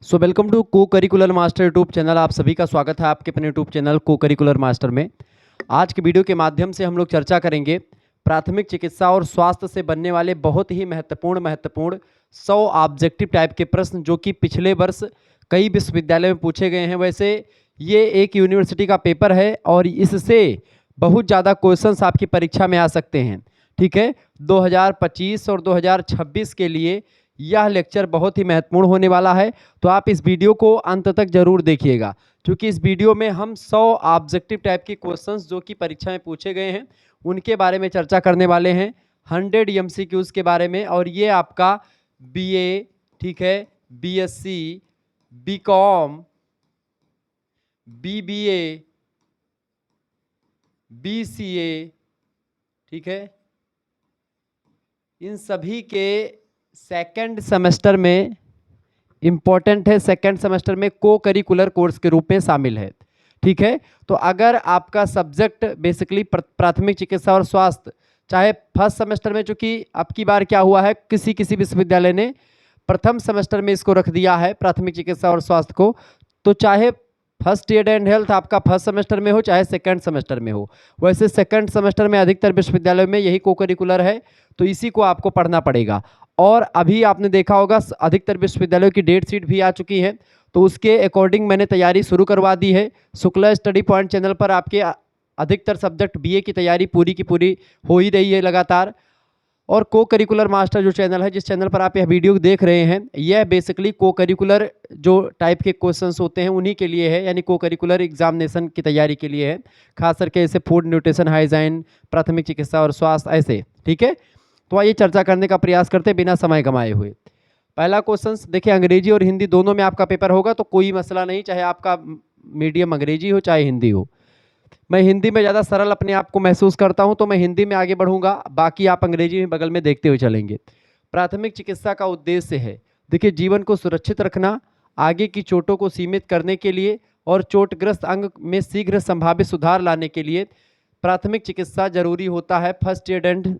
Welcome to को curricular master YouTube channel. आप सभी का स्वागत है आपके अपने यूट्यूब चैनल को करिकुलर मास्टर में। आज के वीडियो के माध्यम से हम लोग चर्चा करेंगे प्राथमिक चिकित्सा और स्वास्थ्य से बनने वाले बहुत ही महत्वपूर्ण 100 ऑब्जेक्टिव टाइप के प्रश्न जो कि पिछले वर्ष कई विश्वविद्यालय में पूछे गए हैं। वैसे ये एक यूनिवर्सिटी का पेपर है और इससे बहुत ज़्यादा क्वेश्चंस आपकी परीक्षा में आ सकते हैं। ठीक है, 2025 और 2026 के लिए यह लेक्चर बहुत ही महत्वपूर्ण होने वाला है, तो आप इस वीडियो को अंत तक जरूर देखिएगा, क्योंकि इस वीडियो में हम 100 ऑब्जेक्टिव टाइप के क्वेश्चंस जो कि परीक्षा में पूछे गए हैं उनके बारे में चर्चा करने वाले हैं। 100 एमसीक्यूज के बारे में, और ये आपका बीए, ठीक है, बीएससी, बीकॉम, बीबीए, बीसीए, ठीक है, इन सभी के सेकंड सेमेस्टर में इम्पॉर्टेंट है। सेकंड सेमेस्टर में को करिकुलर कोर्स के रूप में शामिल है। ठीक है, तो अगर आपका सब्जेक्ट बेसिकली प्राथमिक चिकित्सा और स्वास्थ्य, चाहे फर्स्ट सेमेस्टर में, चूंकि अब की बार क्या हुआ है, किसी विश्वविद्यालय ने प्रथम सेमेस्टर में इसको रख दिया है प्राथमिक चिकित्सा और स्वास्थ्य को, तो चाहे फर्स्ट एड एंड हेल्थ आपका फर्स्ट सेमेस्टर में हो चाहे सेकंड सेमेस्टर में हो, वैसे सेकंड सेमेस्टर में अधिकतर विश्वविद्यालयों में यही को करिकुलर है, तो इसी को आपको पढ़ना पड़ेगा। और अभी आपने देखा होगा अधिकतर विश्वविद्यालयों की डेट शीट भी आ चुकी है, तो उसके अकॉर्डिंग मैंने तैयारी शुरू करवा दी है। शुक्ला स्टडी पॉइंट चैनल पर आपके अधिकतर सब्जेक्ट बीए की तैयारी पूरी की पूरी हो ही रही है लगातार। और को करिकुलर मास्टर जो चैनल है, जिस चैनल पर आप यह वीडियो देख रहे हैं, यह बेसिकली को करिकुलर जो टाइप के क्वेश्चंस होते हैं उन्हीं के लिए है, यानी को करिकुलर एग्जामिनेशन की तैयारी के लिए है, खास करके ऐसे फूड न्यूट्रिशन, हाइजीन, प्राथमिक चिकित्सा और स्वास्थ्य ऐसे। ठीक है, तो आइए चर्चा करने का प्रयास करते हैं बिना समय गंवाए हुए। पहला क्वेश्चन देखिए, अंग्रेजी और हिंदी दोनों में आपका पेपर होगा, तो कोई मसला नहीं, चाहे आपका मीडियम अंग्रेजी हो चाहे हिंदी हो। मैं हिंदी में ज़्यादा सरल अपने आप को महसूस करता हूं, तो मैं हिंदी में आगे बढ़ूंगा, बाकी आप अंग्रेजी में बगल में देखते हुए चलेंगे। प्राथमिक चिकित्सा का उद्देश्य है, देखिए, जीवन को सुरक्षित रखना, आगे की चोटों को सीमित करने के लिए और चोटग्रस्त अंग में शीघ्र संभावित सुधार लाने के लिए प्राथमिक चिकित्सा जरूरी होता है। फर्स्ट एड एंड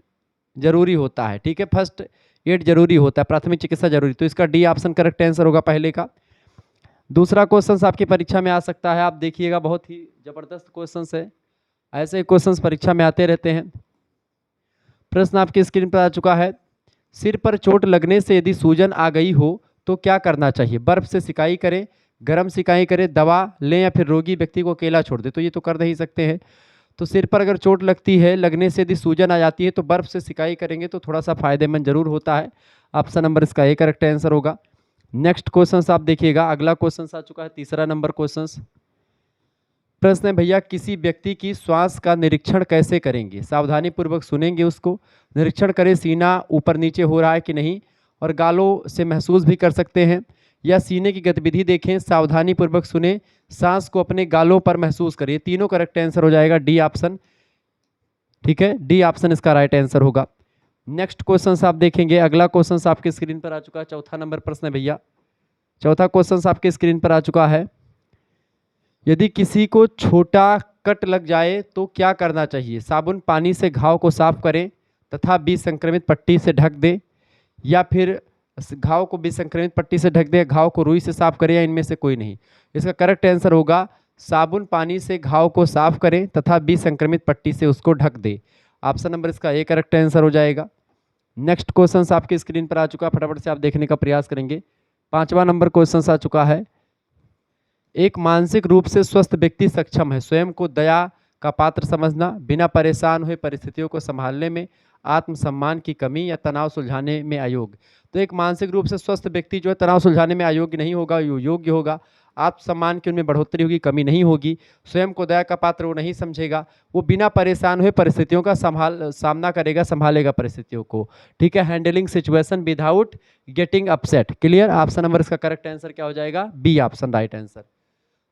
जरूरी होता है। ठीक है, फर्स्ट एड जरूरी होता है, प्राथमिक चिकित्सा जरूरी, तो इसका डी ऑप्शन करेक्ट आंसर होगा पहले का। दूसरा क्वेश्चन आपकी परीक्षा में आ सकता है, आप देखिएगा, बहुत ही जबरदस्त क्वेश्चन है, ऐसे क्वेश्चन परीक्षा में आते रहते हैं। प्रश्न आपकी स्क्रीन पर आ चुका है। सिर पर चोट लगने से यदि सूजन आ गई हो तो क्या करना चाहिए? बर्फ से सिकाई करें, गर्म सिकाई करें, दवा लें, या फिर रोगी व्यक्ति को अकेला छोड़ दे? तो ये तो कर नहीं सकते हैं। तो सिर पर अगर चोट लगती है, लगने से यदि सूजन आ जाती है, तो बर्फ से सिकाई करेंगे तो थोड़ा सा फायदेमंद जरूर होता है। ऑप्शन नंबर इसका ए करेक्ट आंसर होगा। नेक्स्ट क्वेश्चन आप देखिएगा, अगला क्वेश्चन आ चुका है, तीसरा नंबर क्वेश्चन। प्रश्न है, भैया, किसी व्यक्ति की श्वास का निरीक्षण कैसे करेंगे? सावधानी पूर्वक सुनेंगे उसको। निरीक्षण करें सीना ऊपर नीचे हो रहा है कि नहीं, और गालों से महसूस भी कर सकते हैं, या सीने की गतिविधि देखें, सावधानी पूर्वक सुने, सांस को अपने गालों पर महसूस करें। तीनों करेक्ट आंसर हो जाएगा, डी ऑप्शन। ठीक है, डी ऑप्शन इसका राइट आंसर होगा। नेक्स्ट क्वेश्चन आप देखेंगे, अगला क्वेश्चन आपके स्क्रीन पर आ चुका है, चौथा नंबर प्रश्न है भैया। चौथा क्वेश्चन आपके स्क्रीन पर आ चुका है। यदि किसी को छोटा कट लग जाए तो क्या करना चाहिए? साबुन पानी से घाव को साफ करें तथा विसंक्रमित पट्टी से ढक दें, या फिर घाव को विसंक्रमित पट्टी से ढक दें, घाव को रुई से साफ करें, या इनमें से कोई नहीं? इसका करेक्ट आंसर होगा साबुन पानी से घाव को साफ करें तथा विसंक्रमित पट्टी से उसको ढक दें। ऑप्शन नंबर इसका ए करेक्ट आंसर हो जाएगा। नेक्स्ट क्वेश्चन आपके स्क्रीन पर आ चुका है, फटाफट से आप देखने का प्रयास करेंगे। पांचवा नंबर क्वेश्चन आ चुका है। एक मानसिक रूप से स्वस्थ व्यक्ति सक्षम है स्वयं को दया का पात्र समझना, बिना परेशान हुए परिस्थितियों को संभालने में, आत्मसम्मान की कमी, या तनाव सुलझाने में अयोग्य? तो एक मानसिक रूप से स्वस्थ व्यक्ति जो है तनाव सुलझाने में अयोग्य नहीं होगा, योग्य होगा। आत्मसम्मान की उनमें बढ़ोतरी होगी, कमी नहीं होगी। स्वयं को दया का पात्र वो नहीं समझेगा, वो बिना परेशान हुए परिस्थितियों का सामना करेगा, संभालेगा परिस्थितियों को। ठीक है, handling situation without getting upset. Clear? Option number इसका करेक्ट आंसर क्या हो जाएगा? B option right answer.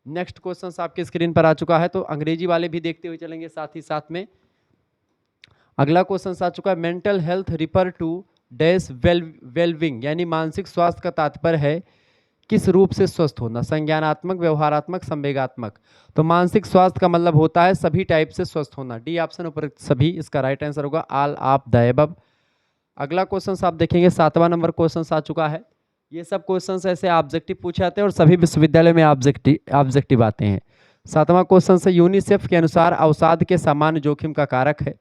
Next question आपके स्क्रीन पर आ चुका है, तो अंग्रेजी वाले भी देखते हुए चलेंगे साथ ही साथ में। अगला क्वेश्चन आ चुका है, mental health refer to dash wellbeing, यानी मानसिक स्वास्थ्य का तात्पर्य है किस रूप से स्वस्थ होना? संज्ञानात्मक, व्यवहारात्मक, संवेगात्मक? तो मानसिक स्वास्थ्य का मतलब होता है सभी टाइप से स्वस्थ होना। डी ऑप्शन ऊपर सभी इसका राइट आंसर होगा, ऑल ऑफ द अबव। अगला क्वेश्चन आप देखेंगे, सातवां नंबर क्वेश्चन आ चुका है। ये सब क्वेश्चंस ऐसे ऑब्जेक्टिव पूछे जाते हैं और सभी विश्वविद्यालय में ऑब्जेक्टिव आते हैं। 7वां क्वेश्चन है यूनिसेफ के अनुसार अवसाद के सामान्य जोखिम का कारक है।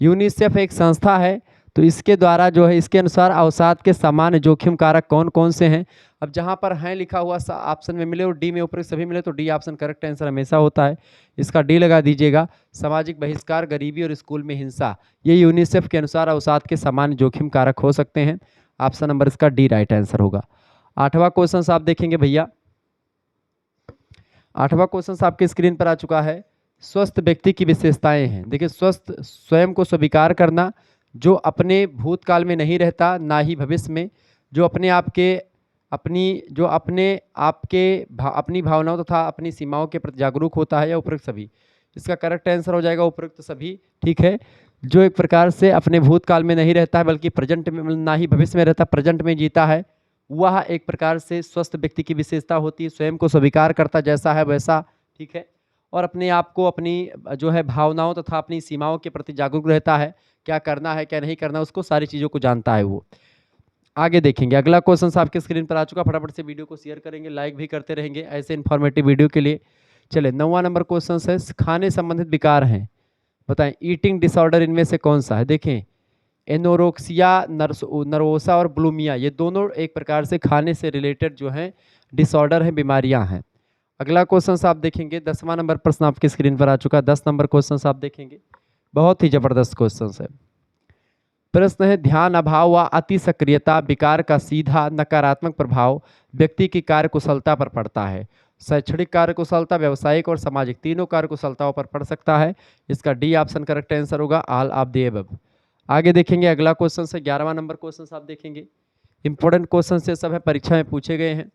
यूनिसेफ एक संस्था है, तो इसके द्वारा जो है इसके अनुसार अवसाद के सामान्य जोखिम कारक कौन कौन से हैं। अब जहाँ पर हैं लिखा हुआ ऑप्शन में मिले और डी में ऊपर सभी मिले तो डी ऑप्शन करेक्ट आंसर हमेशा होता है, इसका डी लगा दीजिएगा। सामाजिक बहिष्कार, गरीबी और स्कूल में हिंसा, ये यूनिसेफ के अनुसार अवसाद के सामान्य जोखिम कारक हो सकते हैं। ऑप्शन नंबर इसका डी राइट आंसर होगा। 8वां क्वेश्चन आप देखेंगे भैया, 8वां क्वेश्चन आपके स्क्रीन पर आ चुका है। स्वस्थ व्यक्ति की विशेषताएं हैं। देखिए, स्वस्थ स्वयं को स्वीकार करना, जो अपने भूतकाल में नहीं रहता ना ही भविष्य में, जो अपने आप के अपनी भावनाओं तथा अपनी सीमाओं के प्रति जागरूक होता है, या उपरोक्त सभी। इसका करेक्ट आंसर हो जाएगा उपरोक्त सभी। ठीक है, जो एक प्रकार से अपने भूतकाल में नहीं रहता है बल्कि प्रेजेंट में, ना ही भविष्य में रहता, प्रेजेंट में जीता है, वह एक प्रकार से स्वस्थ व्यक्ति की विशेषता होती है। स्वयं को स्वीकार करता, जैसा है वैसा, ठीक है, और अपने आप को अपनी जो है भावनाओं तथा अपनी सीमाओं के प्रति जागरूक रहता है, क्या करना है क्या नहीं करना, उसको सारी चीज़ों को जानता है वो। आगे देखेंगे, अगला क्वेश्चन आपके स्क्रीन पर आ चुका। फटाफट से वीडियो को शेयर करेंगे, लाइक भी करते रहेंगे ऐसे इन्फॉर्मेटिव वीडियो के लिए। चले, 9वां नंबर क्वेश्चन है, खाने संबंधित विकार हैं, बताएं ईटिंग डिसऑर्डर इनमें से कौन सा है। देखें, एनोरेक्सिया नर्वोसा और बुलिमिया, ये दोनों एक प्रकार से खाने से रिलेटेड जो हैं डिसऑर्डर हैं, बीमारियां हैं। अगला क्वेश्चन आप देखेंगे, 10वां नंबर प्रश्न आपकी स्क्रीन पर आ चुका है। 10 नंबर क्वेश्चन आप देखेंगे, बहुत ही जबरदस्त क्वेश्चन है। प्रश्न है, ध्यान अभाव व अति सक्रियता विकार का सीधा नकारात्मक प्रभाव व्यक्ति की कार्यकुशलता पर पड़ता है। शैक्षणिक कार्यकुशलता, व्यावसायिक और सामाजिक, तीनों कार्यकुशलताओं पर पड़ सकता है। इसका डी ऑप्शन करेक्ट आंसर होगा, ऑल ऑफ द अबव। आगे देखेंगे, अगला क्वेश्चन है 11वां नंबर क्वेश्चन आप देखेंगे। इंपॉर्टेंट क्वेश्चन से सब है, परीक्षा में पूछे गए हैं।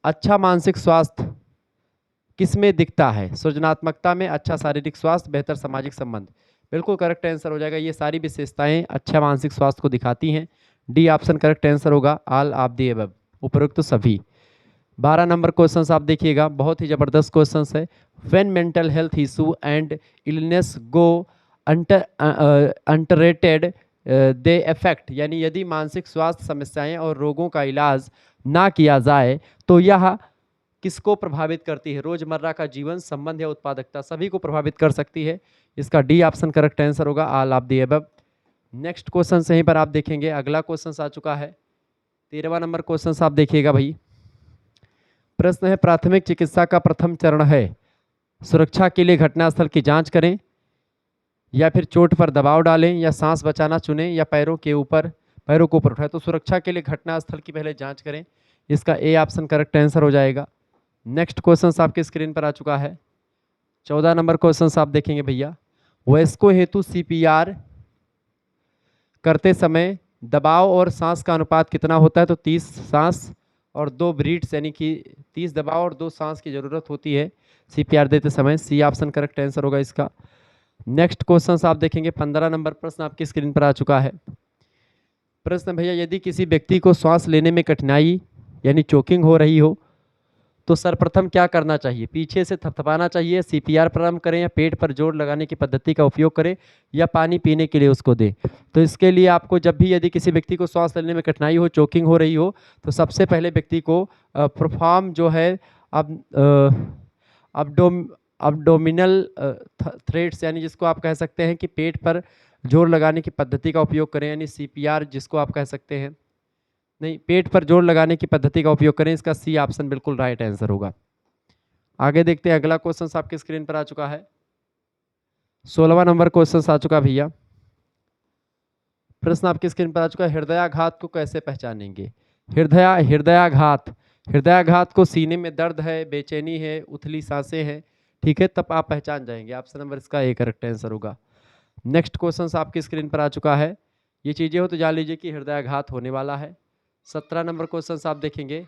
अच्छा मानसिक स्वास्थ्य किस में दिखता है। सृजनात्मकता में, अच्छा शारीरिक स्वास्थ्य, बेहतर सामाजिक संबंध। बिल्कुल करेक्ट आंसर हो जाएगा। ये सारी विशेषताएं अच्छा मानसिक स्वास्थ्य को दिखाती हैं। डी ऑप्शन करेक्ट आंसर होगा, ऑल ऑफ द अबव, उपरोक्त तो सभी। 12 नंबर क्वेश्चन आप देखिएगा, बहुत ही जबरदस्त क्वेश्चन है। When mental health issue and illness go underrated they effect, यानी यदि मानसिक स्वास्थ्य समस्याएं और रोगों का इलाज ना किया जाए तो यह किसको प्रभावित करती है। रोजमर्रा का जीवन, संबंध या उत्पादकता, सभी को प्रभावित कर सकती है। इसका डी ऑप्शन करेक्ट आंसर होगा, all of the above. Next question यहीं पर आप देखेंगे, अगला क्वेश्चन आ चुका है। 13वां नंबर क्वेश्चन आप देखिएगा भाई। प्रश्न है, प्राथमिक चिकित्सा का प्रथम चरण है सुरक्षा के लिए घटनास्थल की जांच करें, या फिर चोट पर दबाव डालें, या सांस बचाना चुनें, या पैरों को ऊपर उठाएं। तो सुरक्षा के लिए घटनास्थल की पहले जांच करें, इसका ए ऑप्शन करेक्ट आंसर हो जाएगा। नेक्स्ट क्वेश्चन आपके स्क्रीन पर आ चुका है। 14 नंबर क्वेश्चन आप देखेंगे भैया। वयस्कों हेतु सीपीआर करते समय दबाव और सांस का अनुपात कितना होता है। तो 30 सांस और 2 ब्रीथ्स, यानी कि 30 दबाव और 2 सांस की जरूरत होती है सीपीआर देते समय। सी ऑप्शन करेक्ट आंसर होगा इसका। नेक्स्ट क्वेश्चन आप देखेंगे, 15 नंबर प्रश्न आपकी स्क्रीन पर आ चुका है। प्रश्न भैया, यदि किसी व्यक्ति को श्वास लेने में कठिनाई यानी चोकिंग हो रही हो तो सर्वप्रथम क्या करना चाहिए। पीछे से थपथपाना चाहिए, सीपीआर प्रारंभ करें, या पेट पर जोर लगाने की पद्धति का उपयोग करें, या पानी पीने के लिए उसको दें। तो इसके लिए आपको जब भी यदि किसी व्यक्ति को श्वास लेने में कठिनाई हो, चोकिंग हो रही हो, तो सबसे पहले व्यक्ति को परफॉर्म जो है अब्डोमिनल थ्रेड्स, यानी जिसको आप कह सकते हैं कि पेट पर जोर लगाने की पद्धति का उपयोग करें, यानी सीपीआर जिसको आप कह सकते हैं, नहीं, पेट पर जोर लगाने की पद्धति का उपयोग करें। इसका सी ऑप्शन बिल्कुल राइट आंसर होगा। आगे देखते हैं, अगला क्वेश्चन आपके स्क्रीन पर आ चुका है। 16वां नंबर क्वेश्चन आ चुका भैया। प्रश्न आपकी स्क्रीन पर आ चुका है, हृदयाघात को कैसे पहचानेंगे। हृदयाघात को सीने में दर्द है, बेचैनी है, उथली सांसें हैं, ठीक है, तब आप पहचान जाएंगे। ऑप्शन नंबर इसका ए करेक्ट आंसर होगा। नेक्स्ट क्वेश्चन आपकी स्क्रीन पर आ चुका है। ये चीजें हो तो जान लीजिए कि हृदयाघात होने वाला है। 17 नंबर क्वेश्चन आप देखेंगे।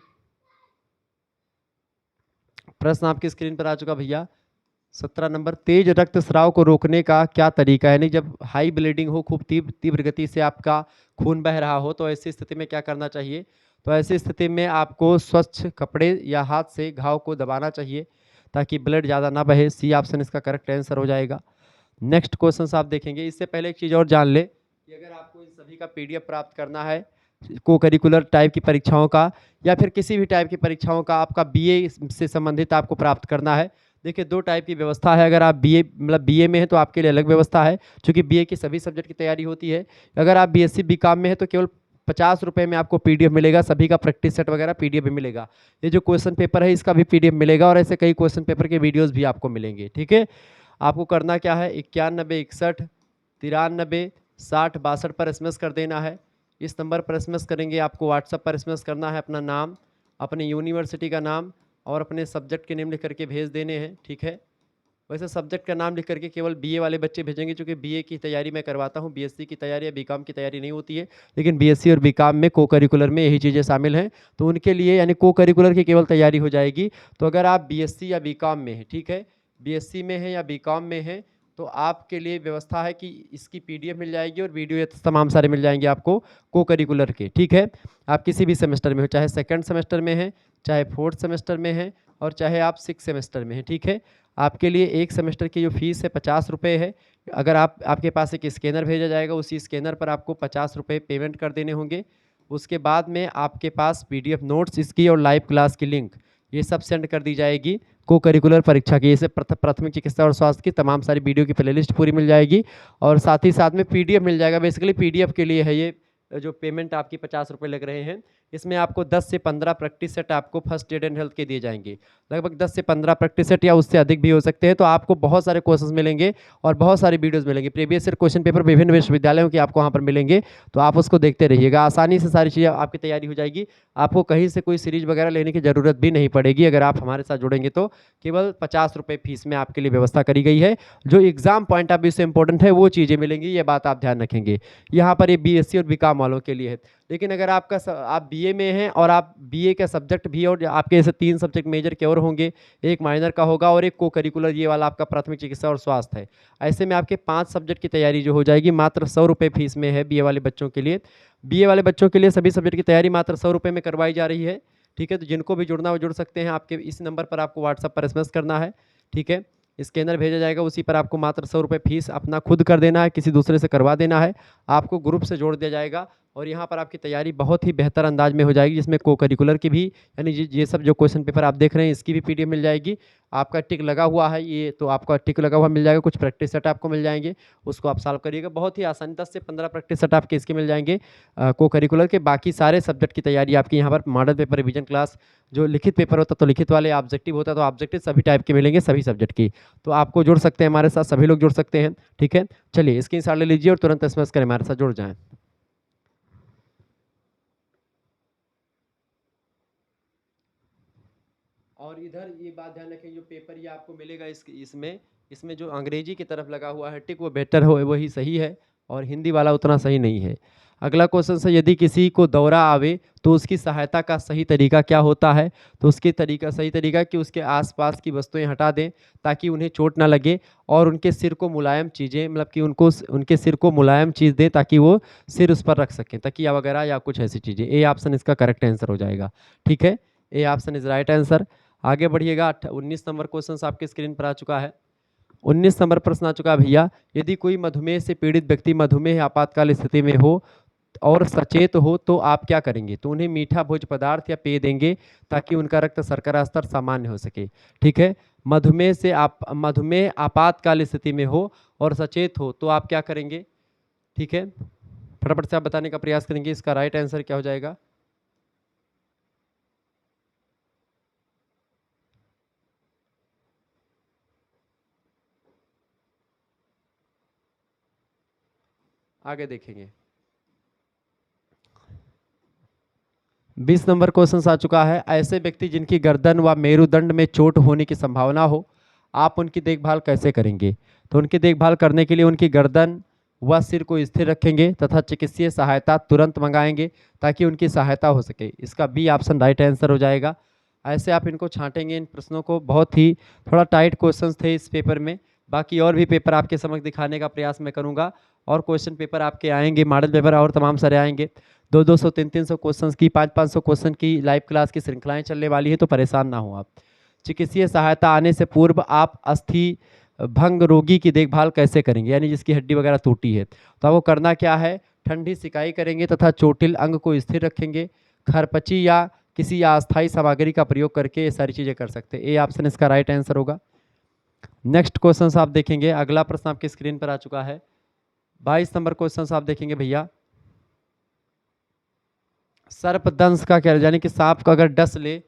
प्रश्न आपकी स्क्रीन पर आ चुका भैया। 17 नंबर, तेज रक्तस्राव को रोकने का क्या तरीका है। यानी जब हाई ब्लीडिंग हो, खूब तीव्र गति से आपका खून बह रहा हो, तो ऐसी स्थिति में क्या करना चाहिए। तो ऐसी स्थिति में आपको स्वच्छ कपड़े या हाथ से घाव को दबाना चाहिए ताकि ब्लड ज़्यादा ना बहे। सी ऑप्शन इसका करेक्ट आंसर हो जाएगा। नेक्स्ट क्वेश्चन आप देखेंगे। इससे पहले एक चीज़ और जान ले कि अगर आपको इन सभी का PDF प्राप्त करना है को करिकुलर टाइप की परीक्षाओं का या फिर किसी भी टाइप की परीक्षाओं का आपका बीए से संबंधित आपको प्राप्त करना है। देखिए 2 टाइप की व्यवस्था है। अगर आप बीए मतलब बीए में हैं तो आपके लिए अलग व्यवस्था है, क्योंकि बीए की सभी सब्जेक्ट की तैयारी होती है। अगर आप बीएससी बीकॉम में हैं तो केवल 50 रुपये में आपको पीडीएफ मिलेगा, सभी का प्रैक्टिस सेट वगैरह पीडीएफ भी मिलेगा। ये जो क्वेश्चन पेपर है इसका भी पीडीएफ मिलेगा, और ऐसे कई क्वेश्चन पेपर के वीडियोस भी आपको मिलेंगे। ठीक है, आपको करना क्या है, 91 61 93 60 62 पर एसएमएस कर देना है। इस नंबर पर एसएमएस करेंगे, आपको व्हाट्सएप पर एसएमएस करना है, अपना नाम, अपनी यूनिवर्सिटी का नाम और अपने सब्जेक्ट के नेम लिख करके भेज देने हैं। ठीक है, वैसे सब्जेक्ट का नाम लिख करके केवल बीए वाले बच्चे भेजेंगे, क्योंकि बीए की तैयारी मैं करवाता हूँ, बीएससी की तैयारी या बीकॉम की तैयारी नहीं होती है। लेकिन बीएससी और बीकॉम में को करिकुलर में यही चीज़ें शामिल हैं, तो उनके लिए यानी को करिकुलर की केवल तैयारी हो जाएगी। तो अगर आप बीएससी या बीकॉम में हैं, ठीक है, बीएससी में हैं या बीकॉम में हैं, तो आपके लिए व्यवस्था है कि इसकी पीडीएफ मिल जाएगी और वीडियो ये तमाम सारे मिल जाएंगे आपको को करिकुलर के। ठीक है, आप किसी भी सेमेस्टर में हो, चाहे सेकंड सेमेस्टर में हैं, चाहे फोर्थ सेमेस्टर में हैं, और चाहे आप 6 सेमेस्टर में हैं। ठीक है, आपके लिए एक सेमेस्टर की जो फीस है 50 रुपये है। अगर आपके पास एक स्कैनर भेजा जाएगा, उसी स्कैनर पर आपको 50 रुपये पेमेंट कर देने होंगे। उसके बाद में आपके पास पीडीएफ नोट्स इसकी और लाइव क्लास की लिंक ये सब सेंड कर दी जाएगी। को करिकुलर परीक्षा की जैसे प्राथमिक चिकित्सा और स्वास्थ्य की तमाम सारी वीडियो की प्लेलिस्ट पूरी मिल जाएगी, और साथ ही साथ में पीडीएफ मिल जाएगा। बेसिकली पीडीएफ के लिए है ये जो पेमेंट आपकी 50 रुपये लग रहे हैं। इसमें आपको 10 से 15 प्रैक्टिस सेट आपको फर्स्ट एड एंड हेल्थ के दिए जाएंगे, लगभग 10 से 15 प्रैक्टिस सेट या उससे अधिक भी हो सकते हैं। तो आपको बहुत सारे क्वेश्चंस मिलेंगे और बहुत सारी वीडियोस मिलेंगे, प्रीवियस ईयर क्वेश्चन पेपर विभिन्न विश्वविद्यालयों के आपको वहाँ पर मिलेंगे। तो आप उसको देखते रहिएगा, आसानी से सारी चीज़ें आपकी तैयारी हो जाएगी। आपको कहीं से कोई सीरीज वगैरह लेने की ज़रूरत भी नहीं पड़ेगी अगर आप हमारे साथ जुड़ेंगे तो। केवल 50 रुपये फीस में आपके लिए व्यवस्था करी गई है। जो एग्जाम पॉइंट ऑफ व्यू से इंपॉर्टेंट है वो चीज़ें मिलेंगी, ये बात आप ध्यान रखेंगे। यहाँ पर ये बीएससी और बीकॉम वालों के लिए है। लेकिन अगर आप बीए में हैं और आप बीए का सब्जेक्ट भी, और आपके ऐसे 3 सब्जेक्ट मेजर के और होंगे, एक माइनर का होगा और एक को करिकुलर ये वाला आपका प्राथमिक चिकित्सा और स्वास्थ्य है। ऐसे में आपके 5 सब्जेक्ट की तैयारी जो हो जाएगी मात्र 100 रुपये फीस में है बीए वाले बच्चों के लिए। बीए वाले बच्चों के लिए सभी सब्जेक्ट की तैयारी मात्र 100 रुपये में करवाई जा रही है। ठीक है, तो जिनको भी जुड़ना वो जुड़ सकते हैं। आपके इस नंबर पर आपको व्हाट्सएप पर एसएमएस करना है। ठीक है, स्कैनर भेजा जाएगा, उसी पर आपको मात्र 100 रुपये फीस अपना खुद कर देना है, किसी दूसरे से करवा देना है। आपको ग्रुप से जोड़ दिया जाएगा और यहाँ पर आपकी तैयारी बहुत ही बेहतर अंदाज में हो जाएगी, जिसमें को करिकुलर की भी यानी ये सब जो क्वेश्चन पेपर आप देख रहे हैं इसकी भी पीडीएफ मिल जाएगी। आपका टिक लगा हुआ है ये, तो आपका टिक लगा हुआ मिल जाएगा। कुछ प्रैक्टिस सेट आपको मिल जाएंगे, उसको आप सॉल्व करिएगा बहुत ही आसानी। 10 से 15 प्रैक्टिस सेट आपके इसके मिल जाएंगे को करिकुलर के। बाकी सारे सब्जेक्ट की तैयारी आपकी यहाँ पर मॉडल पेपर, रिवीजन क्लास, जो लिखित पेपर होता तो लिखित वाले, ऑब्जेक्टिव होता तो ऑब्जेक्टिव, सभी टाइप के मिलेंगे सभी सब्जेक्ट की। तो आपको जुड़ सकते हैं हमारे साथ, सभी लोग जुड़ सकते हैं। ठीक है, चलिए स्क्रीनशॉट ले लीजिए और तुरंत एसएमएस करें, हमारे साथ जुड़ जाएं। और इधर ये बात ध्यान रखें, जो पेपर ये आपको मिलेगा इसमें जो अंग्रेजी की तरफ लगा हुआ है टिक वो बेटर हो, वही सही है, और हिंदी वाला उतना सही नहीं है। अगला क्वेश्चन है, यदि किसी को दौरा आवे तो उसकी सहायता का सही तरीका क्या होता है। तो उसकी सही तरीका कि उसके आसपास की वस्तुएं हटा दें ताकि उन्हें चोट ना लगे, और उनके सिर को मुलायम चीज़ें, मतलब कि उनके सिर को मुलायम चीज़ दें ताकि वो सिर उस पर रख सकें, तकिया वगैरह या कुछ ऐसी चीज़ें। ए ऑप्शन इसका करेक्ट आंसर हो जाएगा। ठीक है, A option is right answer. आगे बढ़िएगा, 19 नंबर क्वेश्चन आपके स्क्रीन पर आ चुका है। 19 नंबर प्रश्न आ चुका है भैया, यदि कोई मधुमेह से पीड़ित व्यक्ति मधुमेह आपातकाल स्थिति में हो और सचेत हो तो आप क्या करेंगे। तो उन्हें मीठा भोज्य पदार्थ या पेय देंगे ताकि उनका रक्त शर्करा स्तर सामान्य हो सके। ठीक है, मधुमेह आपातकाल स्थिति में हो और सचेत हो तो आप क्या करेंगे। ठीक है, फटाफट से आप बताने का प्रयास करेंगे, इसका राइट आंसर क्या हो जाएगा। आगे देखेंगे, 20 नंबर क्वेश्चन आ चुका है, ऐसे व्यक्ति जिनकी गर्दन व मेरुदंड में चोट होने की संभावना हो, आप उनकी देखभाल कैसे करेंगे। तो उनकी देखभाल करने के लिए उनकी गर्दन व सिर को स्थिर रखेंगे तथा चिकित्सीय सहायता तुरंत मंगाएंगे ताकि उनकी सहायता हो सके। इसका बी ऑप्शन राइट आंसर हो जाएगा। ऐसे आप इनको छांटेंगे इन प्रश्नों को, बहुत ही थोड़ा टाइट क्वेश्चंस थे इस पेपर में। बाकी और भी पेपर आपके समक्ष दिखाने का प्रयास मैं करूँगा, और क्वेश्चन पेपर आपके आएंगे, मॉडल पेपर और तमाम सारे आएंगे। 200 300 क्वेश्चन की, 500 क्वेश्चन की लाइव क्लास की श्रृंखलाएं चलने वाली है, तो परेशान ना हो आप। चिकित्सीय सहायता आने से पूर्व आप अस्थि भंग रोगी की देखभाल कैसे करेंगे, यानी जिसकी हड्डी वगैरह टूटी है। तो आपको करना क्या है, ठंडी सिकाई करेंगे तथा चोटिल अंग को स्थिर रखेंगे, खरपची या किसी अस्थायी सामग्री का प्रयोग करके ये सारी चीजें कर सकते हैं। ए ऑप्शन इसका राइट आंसर होगा। नेक्स्ट क्वेश्चन आप देखेंगे, अगला प्रश्न आपकी स्क्रीन पर आ चुका है। 22 नंबर क्वेश्चन आप देखेंगे भैया, सर्पदंश का क्या, यानी कि सांप को अगर डस ले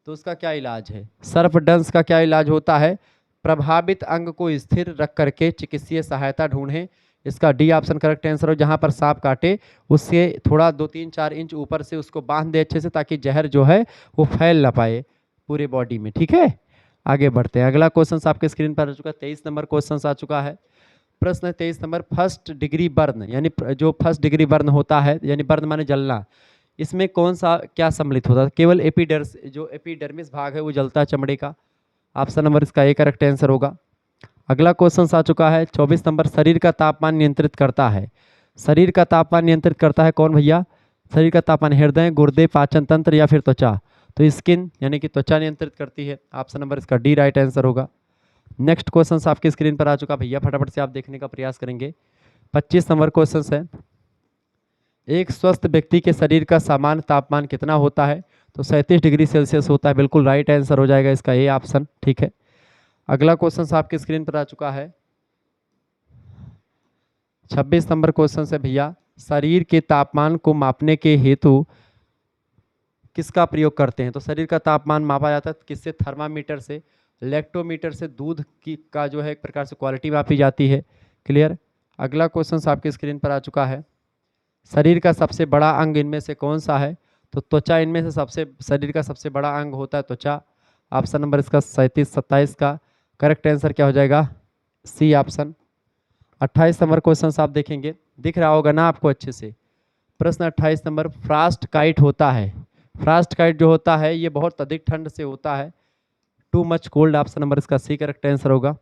तो उसका क्या इलाज है। सर्पदंश का क्या इलाज होता है, प्रभावित अंग को स्थिर रख करके चिकित्सीय सहायता ढूंढें। इसका डी ऑप्शन करेक्ट आंसर हो। जहां पर सांप काटे उससे थोड़ा 2-3-4 इंच ऊपर से उसको बांध दे अच्छे से, ताकि जहर जो है वो फैल ना पाए पूरे बॉडी में। ठीक है, आगे बढ़ते हैं। अगला क्वेश्चन आपके स्क्रीन पर आ चुका है, 23 नंबर क्वेश्चन आ चुका है। प्रश्न है 23 नंबर, फर्स्ट डिग्री बर्न, यानी जो फर्स्ट डिग्री बर्न होता है, यानी बर्न माने जलना, इसमें कौन सा क्या सम्मिलित होता है। केवल एपिडर्स, जो एपिडर्मिस भाग है वो जलता है चमड़े का। ऑप्शन नंबर इसका ए करेक्ट आंसर होगा। अगला क्वेश्चन आ चुका है 24 नंबर, शरीर का तापमान नियंत्रित करता है। शरीर का तापमान नियंत्रित करता है कौन भैया। शरीर का तापमान हृदय, गुर्दे, पाचन तंत्र या फिर त्वचा। तो स्किन यानी कि त्वचा नियंत्रित करती है। ऑप्शन नंबर इसका डी राइट आंसर होगा। नेक्स्ट क्वेश्चन आपकी स्क्रीन पर आ चुका भैया, फटाफट से आप देखने का प्रयास करेंगे। 25 नंबर क्वेश्चन है, एक स्वस्थ व्यक्ति के शरीर का सामान्य तापमान कितना होता है। तो 37 डिग्री सेल्सियस होता है। बिल्कुल राइट आंसर हो जाएगा इसका ए ऑप्शन। ठीक है, अगला क्वेश्चन आपके स्क्रीन पर आ चुका है 26 नंबर क्वेश्चन है भैया, शरीर के तापमान को मापने के हेतु किसका प्रयोग करते हैं। तो शरीर का तापमान मापा जाता है किससे, थर्मामीटर से, लैक्टोमीटर से दूध की का जो है एक प्रकार से क्वालिटी मापी जाती है। क्लियर। अगला क्वेश्चन आपके स्क्रीन पर आ चुका है, शरीर का सबसे बड़ा अंग इनमें से कौन सा है। तो त्वचा इनमें से शरीर का सबसे बड़ा अंग होता है त्वचा। ऑप्शन नंबर इसका 37-27 का करेक्ट आंसर क्या हो जाएगा, सी ऑप्शन। 28 नंबर क्वेश्चन आप देखेंगे, दिख रहा होगा ना आपको अच्छे से। प्रश्न 28 नंबर, फ्रॉस्ट काइट होता है। फ्रॉस्ट काइट जो होता है ये बहुत अधिक ठंड से होता है, too much cold. Option number इसका सी करेक्ट आंसर होगा।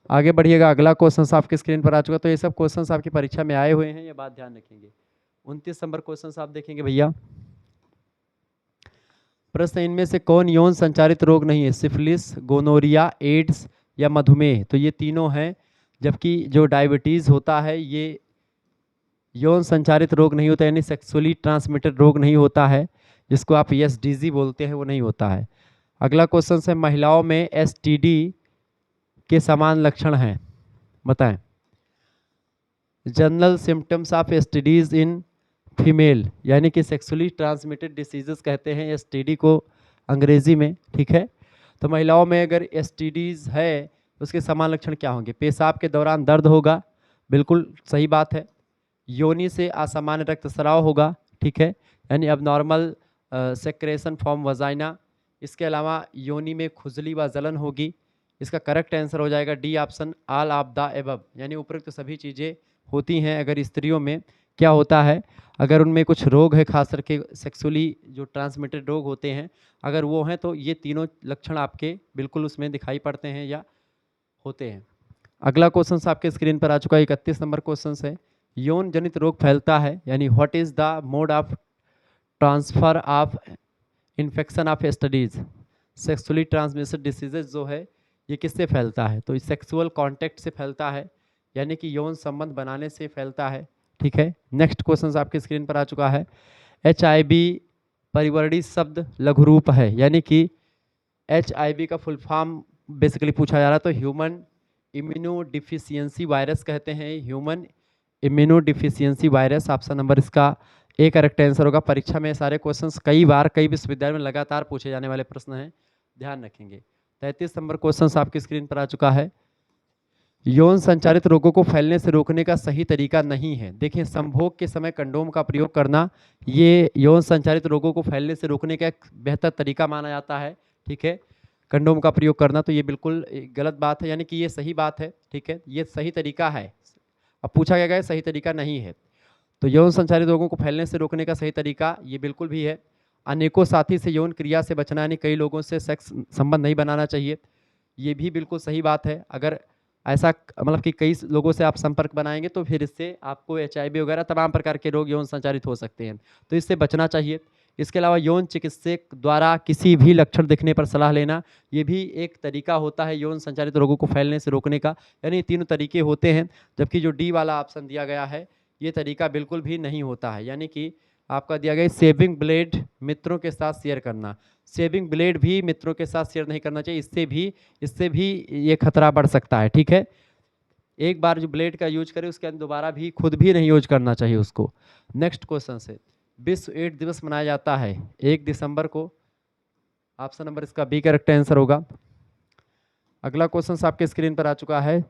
आगे बढ़िएगा, अगला क्वेश्चन आपके स्क्रीन पर आ चुका। तो ये सब क्वेश्चन आपकी परीक्षा में आए हुए हैं, ये बात ध्यान रखेंगे। 29 नंबर क्वेश्चन आप देखेंगे भैया, प्रश्न इनमें से कौन यौन संचारित रोग नहीं है, सिफिलिस, गोनोरिया, एड्स या मधुमेह। तो ये तीनों हैं, जबकि जो डायबिटीज होता है ये यौन संचारित रोग नहीं होता, यानी सेक्सुअली ट्रांसमिटेड रोग नहीं होता है, जिसको आप एसडीजी बोलते हैं, वो नहीं होता है। अगला क्वेश्चन है, महिलाओं में एसटीडी के समान लक्षण हैं, बताएं। General symptoms of STDs in female, यानी कि सेक्सुअली ट्रांसमिटेड डिसीजेस कहते हैं एसटीडी को अंग्रेजी में। ठीक है, तो महिलाओं में अगर एसटीडीज है उसके समान लक्षण क्या होंगे, पेशाब के दौरान दर्द होगा, बिल्कुल सही बात है। योनि से असामान्य रक्तस्राव होगा, ठीक है, यानी अब नॉर्मल सेक्रेशन फ्रॉम वजाइना। इसके अलावा योनि में खुजली व जलन होगी। इसका करेक्ट आंसर हो जाएगा D option, all of the above, यानी उपरोक्त तो सभी चीज़ें होती हैं। अगर स्त्रियों में क्या होता है, अगर उनमें कुछ रोग है, खास करके सेक्सुअली जो ट्रांसमिटेड रोग होते हैं, अगर वो हैं तो ये तीनों लक्षण आपके बिल्कुल उसमें दिखाई पड़ते हैं या होते हैं। अगला क्वेश्चन आपके स्क्रीन पर आ चुका है, 31 नंबर क्वेश्चन है, यौन जनित रोग फैलता है, यानी what is the mode of transfer of infection of studies. Sexually transmitted diseases जो है ये किससे फैलता है, तो सेक्सुअल कांटेक्ट से फैलता है, यानी कि यौन संबंध बनाने से फैलता है। ठीक है, नेक्स्ट क्वेश्चन आपके स्क्रीन पर आ चुका है, HIV परिवर्णी शब्द लघु रूप है, यानी कि HIV का फुल फॉर्म बेसिकली पूछा जा रहा है, तो ह्यूमन इम्यूनो डिफिशियंसी वायरस कहते हैं, human immuno deficiency virus. Option number इसका ए करेक्ट आंसर होगा। परीक्षा में सारे क्वेश्चंस कई बार कई विश्वविद्यालय में लगातार पूछे जाने वाले प्रश्न हैं, ध्यान रखेंगे। 33 नंबर क्वेश्चन आपकी स्क्रीन पर आ चुका है, यौन संचारित रोगों को फैलने से रोकने का सही तरीका नहीं है। देखिए, संभोग के समय कंडोम का प्रयोग करना ये यौन संचारित रोगों को फैलने से रोकने का एक बेहतर तरीका माना जाता है। ठीक है, कंडोम का प्रयोग करना तो ये बिल्कुल गलत बात है, यानी कि ये सही बात है। ठीक है, ये सही तरीका है। अब पूछा गया है सही तरीका नहीं है, तो यौन संचारित रोगों को फैलने से रोकने का सही तरीका ये बिल्कुल भी है। अनेकों साथी से यौन क्रिया से बचना, यानी कई लोगों से सेक्स संबंध नहीं बनाना चाहिए, ये भी बिल्कुल सही बात है। अगर ऐसा मतलब कि कई लोगों से आप संपर्क बनाएंगे तो फिर इससे आपको HIV वगैरह तमाम प्रकार के रोग यौन संचारित हो सकते हैं, तो इससे बचना चाहिए। इसके अलावा यौन चिकित्सक द्वारा किसी भी लक्षण दिखने पर सलाह लेना, ये भी एक तरीका होता है यौन संचारित रोगों को फैलने से रोकने का, यानी तीनों तरीके होते हैं। जबकि जो डी वाला ऑप्शन दिया गया है ये तरीका बिल्कुल भी नहीं होता है। यानी कि आपका दिया गया सेविंग ब्लेड मित्रों के साथ शेयर करना, सेविंग ब्लेड भी मित्रों के साथ शेयर नहीं करना चाहिए, इससे भी ये खतरा बढ़ सकता है। ठीक है, एक बार जो ब्लेड का यूज करें उसके अंदर दोबारा भी खुद भी नहीं यूज करना चाहिए उसको। नेक्स्ट क्वेश्चन से, विश्व एड्स दिवस मनाया जाता है 1 दिसंबर को। ऑप्शन नंबर इसका बी करेक्ट आंसर होगा। अगला क्वेश्चन आपके स्क्रीन पर आ चुका है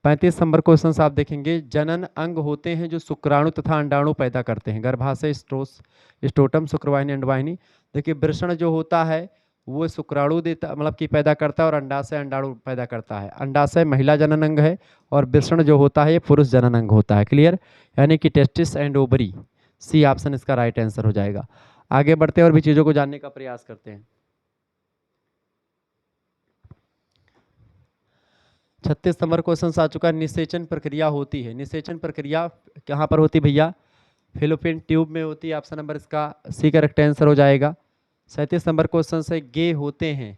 35 नंबर क्वेश्चन आप देखेंगे, जनन अंग होते हैं जो शुक्राणु तथा अंडाणु पैदा करते हैं। गर्भाशय, स्टोटम, शुक्रवाहिनी, अंडवाहिनी। देखिए वृषण जो होता है वो शुक्राणु देता मतलब कि पैदा करता है, और अंडाशय अंडाणु पैदा करता है। अंडाशय महिला जनन अंग है और वृषण जो होता है ये पुरुष जनन अंग होता है। क्लियर, यानी कि testis and ovary, C option इसका राइट आंसर हो जाएगा। आगे बढ़ते हैं और भी चीज़ों को जानने का प्रयास करते हैं। 36 नंबर क्वेश्चन आ चुका है, निषेचन प्रक्रिया होती है। निषेचन प्रक्रिया कहाँ पर होती है भैया? फेलोपियन ट्यूब में होती है। ऑप्शन नंबर इसका सी करेक्ट आंसर हो जाएगा। 37 नंबर क्वेश्चन से, गे होते हैं,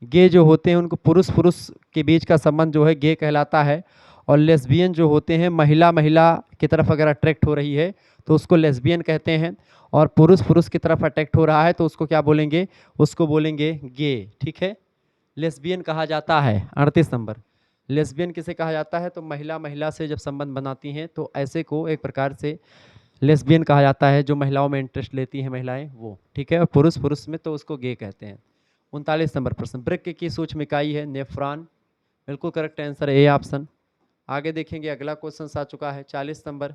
गे जो होते हैं उनको पुरुष पुरुष के बीच का संबंध जो है गे कहलाता है। और लेस्बियन जो होते हैं, महिला महिला की तरफ अगर अट्रैक्ट हो रही है तो उसको लेस्बियन कहते हैं, और पुरुष पुरुष की तरफ अट्रैक्ट हो रहा है तो उसको क्या बोलेंगे? उसको बोलेंगे गे। ठीक है, लेस्बियन कहा जाता है। 38 नंबर, लेस्बियन किसे कहा जाता है? तो महिला महिला से जब संबंध बनाती हैं तो ऐसे को एक प्रकार से लेस्बियन कहा जाता है, जो महिलाओं में इंटरेस्ट लेती हैं महिलाएं वो। ठीक है, और पुरुष पुरुष में तो उसको गे कहते हैं। 39 नंबर प्रश्न, वृक्क की सूक्ष्म इकाई है नेफ्रॉन। बिल्कुल करेक्ट आंसर ए ऑप्शन। आगे देखेंगे, अगला क्वेश्चन आ चुका है 40 नंबर,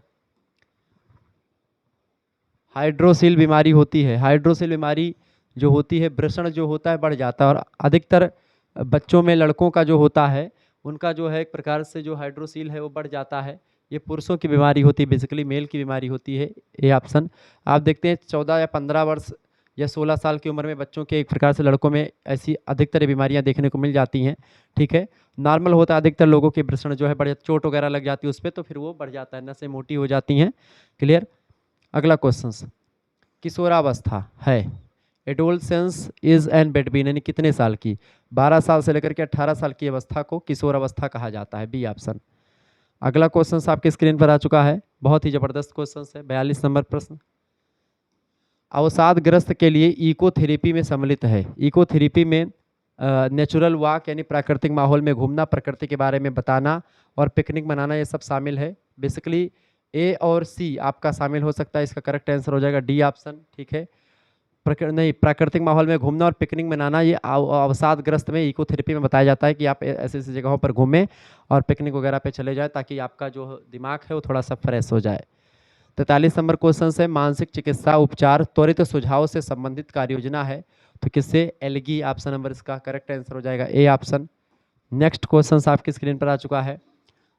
हाइड्रोसिल बीमारी होती है। हाइड्रोसिल बीमारी जो होती है, वृषण जो होता है बढ़ जाता है, और अधिकतर बच्चों में लड़कों का जो होता है उनका जो है एक प्रकार से जो हाइड्रोसिल है वो बढ़ जाता है। ये पुरुषों की बीमारी होती है, बेसिकली मेल की बीमारी होती है। A option. आप देखते हैं 14 या 15 वर्ष या 16 साल की उम्र में बच्चों के एक प्रकार से लड़कों में ऐसी अधिकतर बीमारियां देखने को मिल जाती हैं। ठीक है, नॉर्मल होता है अधिकतर लोगों के वृषण जो है बढ़, चोट वगैरह लग जाती है उस पर तो फिर वो बढ़ जाता है, नसें मोटी हो जाती हैं। क्लियर। अगला क्वेश्चन, किशोरावस्था है, एडोलसेंस इज एन बिटवीन, यानी कितने साल की? 12 साल से लेकर के 18 साल की अवस्था को किशोर अवस्था कहा जाता है। B option. अगला क्वेश्चन आपके स्क्रीन पर आ चुका है, बहुत ही जबरदस्त क्वेश्चन है। 42 नंबर प्रश्न, अवसादग्रस्त के लिए इकोथेरेपी में सम्मिलित है। इकोथेरेपी में नेचुरल वॉक यानी प्राकृतिक माहौल में घूमना, प्रकृति के बारे में बताना और पिकनिक मनाना, ये सब शामिल है। बेसिकली ए और सी आपका शामिल हो सकता है, इसका करेक्ट आंसर हो जाएगा डी ऑप्शन। ठीक है, प्राकृतिक माहौल में घूमना और पिकनिक मनाना ये अवसादग्रस्त में इकोथेरेपी में बताया जाता है कि आप ऐसी ऐसी जगहों पर घूमें और पिकनिक वगैरह पे चले जाए ताकि आपका जो दिमाग है वो थोड़ा सा फ्रेश हो जाए। 43 नंबर क्वेश्चन है, मानसिक चिकित्सा उपचार त्वरित सुझाव से संबंधित कार्य योजना है, तो किससे? एल्गी। ऑप्शन नंबर इसका करेक्ट आंसर हो जाएगा ए ऑप्शन। नेक्स्ट क्वेश्चन आपकी स्क्रीन पर आ चुका है,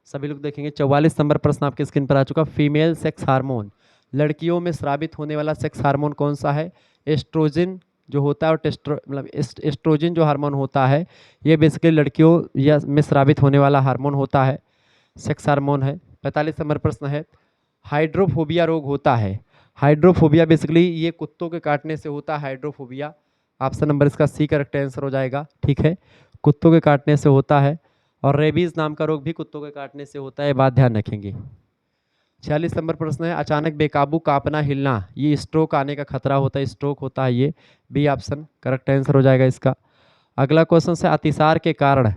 सभी लोग देखेंगे। 44 नंबर प्रश्न आपकी स्क्रीन पर आ चुका, फीमेल सेक्स हार्मोन, लड़कियों में स्रावित होने वाला सेक्स हार्मोन कौन सा है? एस्ट्रोजन जो होता है, और मतलब एस्ट्रोजन जो हार्मोन होता है ये बेसिकली लड़कियों या में स्रावित होने वाला हार्मोन होता है, सेक्स हार्मोन है। 45 नंबर प्रश्न है, हाइड्रोफोबिया रोग होता है। हाइड्रोफोबिया बेसिकली ये कुत्तों के काटने से होता है हाइड्रोफोबिया। ऑप्शन नंबर इसका सी करेक्ट आंसर हो जाएगा। ठीक है, कुत्तों के काटने से होता है, और रेबीज नाम का रोग भी कुत्तों के काटने से होता है, बात ध्यान रखेंगे। 46 नंबर प्रश्न है, अचानक बेकाबू कांपना हिलना, ये स्ट्रोक आने का खतरा होता है, स्ट्रोक होता है ये। बी ऑप्शन करेक्ट आंसर हो जाएगा इसका। अगला क्वेश्चन है, अतिसार के कारण,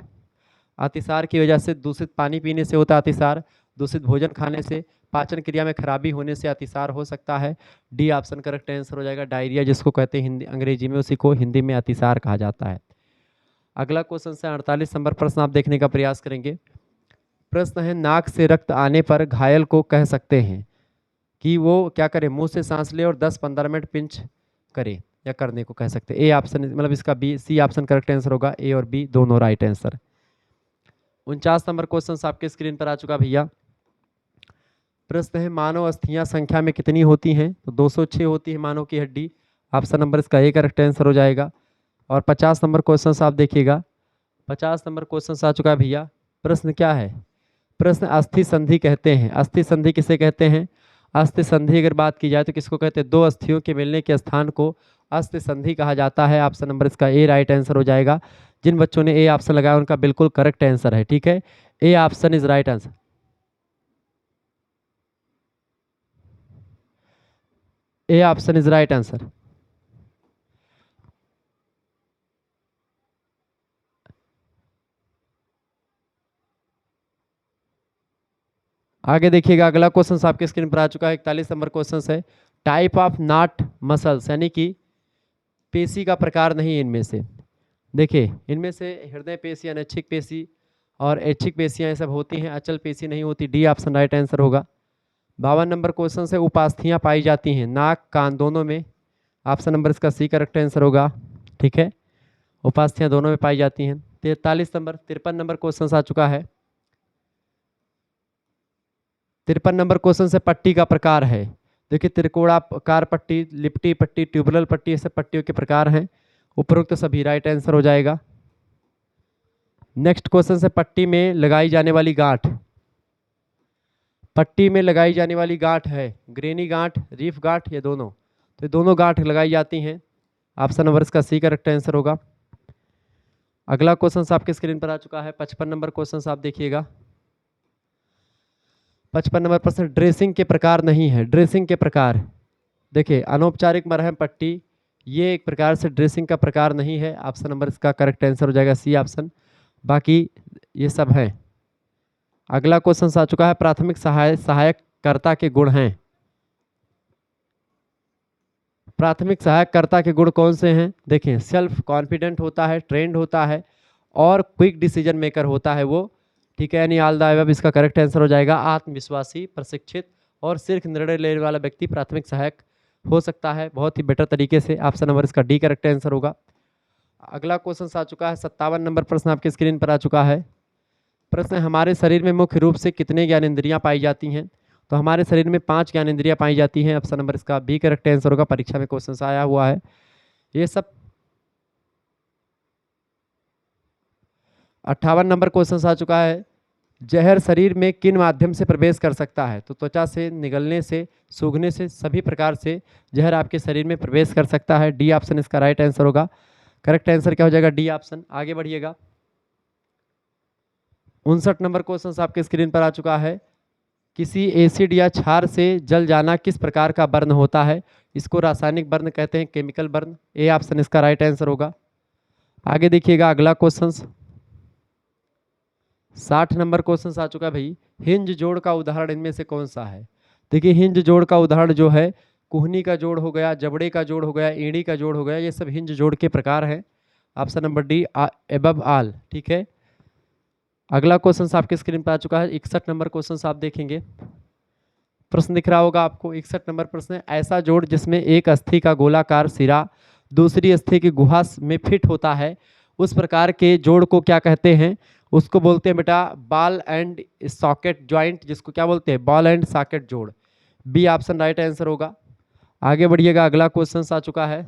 अतिसार की वजह से दूषित पानी पीने से होता है अतिसार, दूषित भोजन खाने से, पाचन क्रिया में खराबी होने से अतिसार हो सकता है। डी ऑप्शन करेक्ट आंसर हो जाएगा, डायरिया जिसको कहते हैं हिंदी अंग्रेजी में, उसी को हिंदी में अतिसार कहा जाता है। अगला क्वेश्चन है 48 नंबर प्रश्न आप देखने का प्रयास करेंगे। प्रश्न है, नाक से रक्त आने पर घायल को कह सकते हैं कि वो क्या करे? मुंह से सांस ले और 10-15 मिनट पिंच करे या करने को कह सकते हैं। ए ऑप्शन मतलब इसका B, C option correct answer होगा, ए और बी दोनों राइट आंसर। 49 नंबर क्वेश्चन आपके स्क्रीन पर आ चुका भैया। प्रश्न है, मानव अस्थियां संख्या में कितनी होती हैं? तो 206 होती है मानव की हड्डी। ऑप्शन नंबर इसका ए करेक्ट आंसर हो जाएगा। और 50 नंबर क्वेश्चन आप देखिएगा, 50 नंबर क्वेश्चन आ चुका है भैया। प्रश्न क्या है? प्रश्न अस्थि संधि कहते हैं। अस्थि संधि किसे कहते हैं? अस्थि संधि अगर बात की जाए तो किसको कहते हैं? दो अस्थियों के मिलने के स्थान को अस्थि संधि कहा जाता है। ऑप्शन नंबर इसका ए राइट आंसर हो जाएगा। जिन बच्चों ने ए ऑप्शन लगाया उनका बिल्कुल करेक्ट आंसर है। ठीक है, A option is right answer. A option is right answer. आगे देखिएगा, अगला क्वेश्चन आपके स्क्रीन पर आ चुका है। 41 नंबर क्वेश्चन है। टाइप ऑफ नॉट मसल्स, यानी कि पेशी का प्रकार नहीं है इनमें से। देखिए, इनमें से हृदय पेशी, अनैच्छिक पेशी और ऐच्छिक पेशियां ये सब होती हैं, अचल पेशी नहीं होती। डी ऑप्शन राइट आंसर होगा। 52 नंबर क्वेश्चन से उपास्थियां पाई जाती हैं नाक कान दोनों में। ऑप्शन नंबर इसका सी करेक्ट आंसर होगा। ठीक है, उपास्थियां दोनों में पाई जाती हैं। 53 नंबर क्वेश्चन आ चुका है। 53 नंबर क्वेश्चन से पट्टी का प्रकार है। देखिए, त्रिकोणाकार पट्टी, लिपटी पट्टी, ट्यूबुलर पट्टी, ये सब पट्टियों के प्रकार हैं। उपरोक्त सभी राइट आंसर हो जाएगा। नेक्स्ट क्वेश्चन से पट्टी में लगाई जाने वाली गांठ। पट्टी में लगाई जाने वाली गांठ है ग्रेनी गांठ, रीफ गांठ, ये दोनों। तो ये दोनों गांठ लगाई जाती हैं। ऑप्शन नंबर इसका सी करेक्ट आंसर होगा। अगला क्वेश्चन आपके स्क्रीन पर आ चुका है। 55 नंबर क्वेश्चन आप देखिएगा। 55 नंबर प्रश्न, ड्रेसिंग के प्रकार नहीं है। ड्रेसिंग के प्रकार, देखिए, अनौपचारिक मरहम पट्टी, ये एक प्रकार से ड्रेसिंग का प्रकार नहीं है। ऑप्शन नंबर इसका करेक्ट आंसर हो जाएगा सी ऑप्शन। बाकी ये सब हैं। अगला क्वेश्चन आ चुका है। प्राथमिक सहायक कर्ता के गुण हैं। प्राथमिक सहायक कर्ता के गुण कौन से हैं? देखिए, सेल्फ कॉन्फिडेंट होता है, ट्रेंड होता है और क्विक डिसीजन मेकर होता है वो। ठीक है, यानी ऑल द अबव इसका करेक्ट आंसर हो जाएगा। आत्मविश्वासी, प्रशिक्षित और शीघ्र निर्णय लेने वाला व्यक्ति प्राथमिक सहायक हो सकता है बहुत ही बेटर तरीके से। ऑप्शन नंबर इसका डी करेक्ट आंसर होगा। अगला क्वेश्चन आ चुका है। 57 नंबर प्रश्न आपके स्क्रीन पर आ चुका है। प्रश्न, हमारे शरीर में मुख्य रूप से कितने ज्ञानेंद्रियां पाई जाती हैं? तो हमारे शरीर में 5 ज्ञानेंद्रियां पाई जाती हैं। ऑप्शन नंबर इसका बी करेक्ट आंसर होगा। परीक्षा में क्वेश्चन आया हुआ है ये सब। 58 नंबर क्वेश्चन आ चुका है। जहर शरीर में किन माध्यम से प्रवेश कर सकता है? तो त्वचा से, निगलने से, सूंघने से, सभी प्रकार से जहर आपके शरीर में प्रवेश कर सकता है। डी ऑप्शन इसका राइट आंसर होगा। करेक्ट आंसर क्या हो जाएगा? D option. आगे बढ़िएगा। 59 नंबर क्वेश्चन आपके स्क्रीन पर आ चुका है। किसी एसिड या क्षार से जल जाना किस प्रकार का बर्न होता है? इसको रासायनिक बर्न कहते हैं, केमिकल बर्न। ए ऑप्शन इसका राइट आंसर होगा। आगे देखिएगा, अगला क्वेश्चन 60 नंबर क्वेश्चन आ चुका है भाई। हिंज जोड़ का उदाहरण इनमें से कौन सा है? देखिए, हिंज जोड़ का उदाहरण जो है, कुहनी का जोड़ हो गया, जबड़े का जोड़ हो गया, ईड़ी का जोड़ हो गया, ये सब हिंज जोड़ के प्रकार हैं। Option number D above all. ठीक है, अगला क्वेश्चन आपके स्क्रीन पर आ चुका है। 61 नंबर क्वेश्चन आप देखेंगे। प्रश्न दिख रहा होगा आपको। 61 नंबर प्रश्न है, ऐसा जोड़ जिसमें एक अस्थि का गोलाकार सिरा दूसरी अस्थि की गुहा में फिट होता है, उस प्रकार के जोड़ को क्या कहते हैं? उसको बोलते हैं बेटा बॉल एंड सॉकेट ज्वाइंट, जिसको क्या बोलते हैं? बॉल एंड सॉकेट जोड़। बी ऑप्शन राइट आंसर होगा। आगे बढ़िएगा, अगला क्वेश्चन आ चुका है।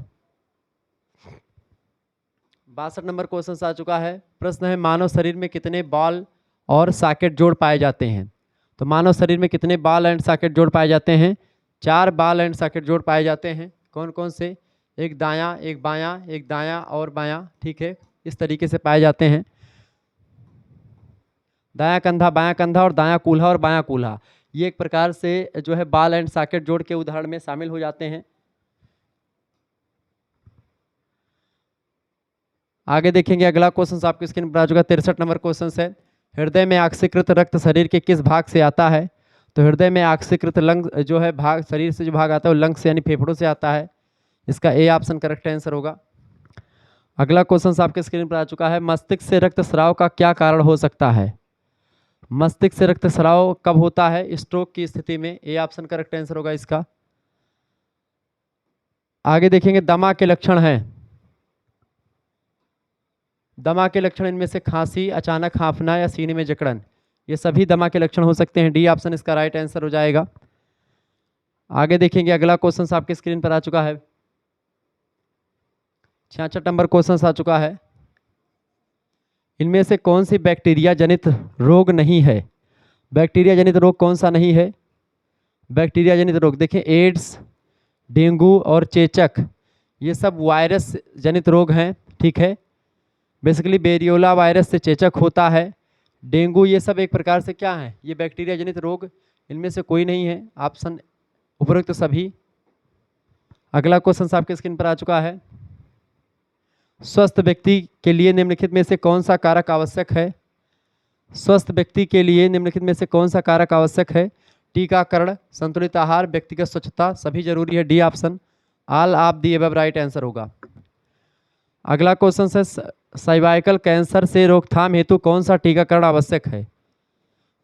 62 नंबर क्वेश्चन आ चुका है। प्रश्न है, मानव शरीर में कितने बॉल और सॉकेट जोड़ पाए जाते हैं? तो मानव शरीर में कितने बॉल एंड सॉकेट जोड़ पाए जाते हैं? 4 बॉल एंड सॉकेट जोड़ पाए जाते हैं। कौन कौन से? एक दायां, एक बायां, एक दायां और बायां। ठीक है, इस तरीके से पाए जाते हैं। दायां कंधा, बायां कंधा और दायां कूल्हा और बायां कूल्हा, ये एक प्रकार से जो है बॉल एंड सॉकेट जोड़ के उदाहरण में शामिल हो जाते हैं। आगे देखेंगे, अगला क्वेश्चन आपके स्क्रीन पर आ चुका है। 63 नंबर क्वेश्चन है, हृदय में ऑक्सीकृत रक्त शरीर के किस भाग से आता है? तो हृदय में ऑक्सीकृत लंग जो है भाग, शरीर से जो भाग आता है वो लंग से यानी फेफड़ों से आता है। इसका ए ऑप्शन करेक्ट आंसर होगा। अगला क्वेश्चन आपके स्क्रीन पर आ चुका है। मस्तिष्क से रक्तस्राव का क्या कारण हो सकता है? मस्तिष्क से रक्तस्राव कब होता है? स्ट्रोक की स्थिति में। ए ऑप्शन करेक्ट आंसर होगा इसका। आगे देखेंगे, दमा के लक्षण हैं। दमा के लक्षण इनमें से खांसी, अचानक हांफना या सीने में जकड़न, ये सभी दमा के लक्षण हो सकते हैं। डी ऑप्शन इसका राइट आंसर हो जाएगा। आगे देखेंगे, अगला क्वेश्चन आपके स्क्रीन पर आ चुका है। 66 नंबर क्वेश्चन आ चुका है। इनमें से कौन सी बैक्टीरिया जनित रोग नहीं है? बैक्टीरिया जनित रोग कौन सा नहीं है? बैक्टीरिया जनित रोग देखिए, एड्स, डेंगू और चेचक, ये सब वायरस जनित रोग हैं। ठीक है, बेसिकली बेरियोला वायरस से चेचक होता है, डेंगू, ये सब एक प्रकार से क्या है? ये बैक्टीरिया जनित रोग। इनमें से कोई नहीं है। ऑप्शन उपरोक्त सभी अगला क्वेश्चन आपके स्क्रीन पर आ चुका है, स्वस्थ व्यक्ति के लिए निम्नलिखित में से कौन सा कारक आवश्यक है? स्वस्थ व्यक्ति के लिए निम्नलिखित में से कौन सा कारक आवश्यक है? टीकाकरण, संतुलित आहार, व्यक्तिगत स्वच्छता, सभी जरूरी है। D option, all of the above right answer होगा। अगला क्वेश्चन है, सर्वाइकल कैंसर से रोकथाम हेतु कौन सा टीकाकरण आवश्यक है?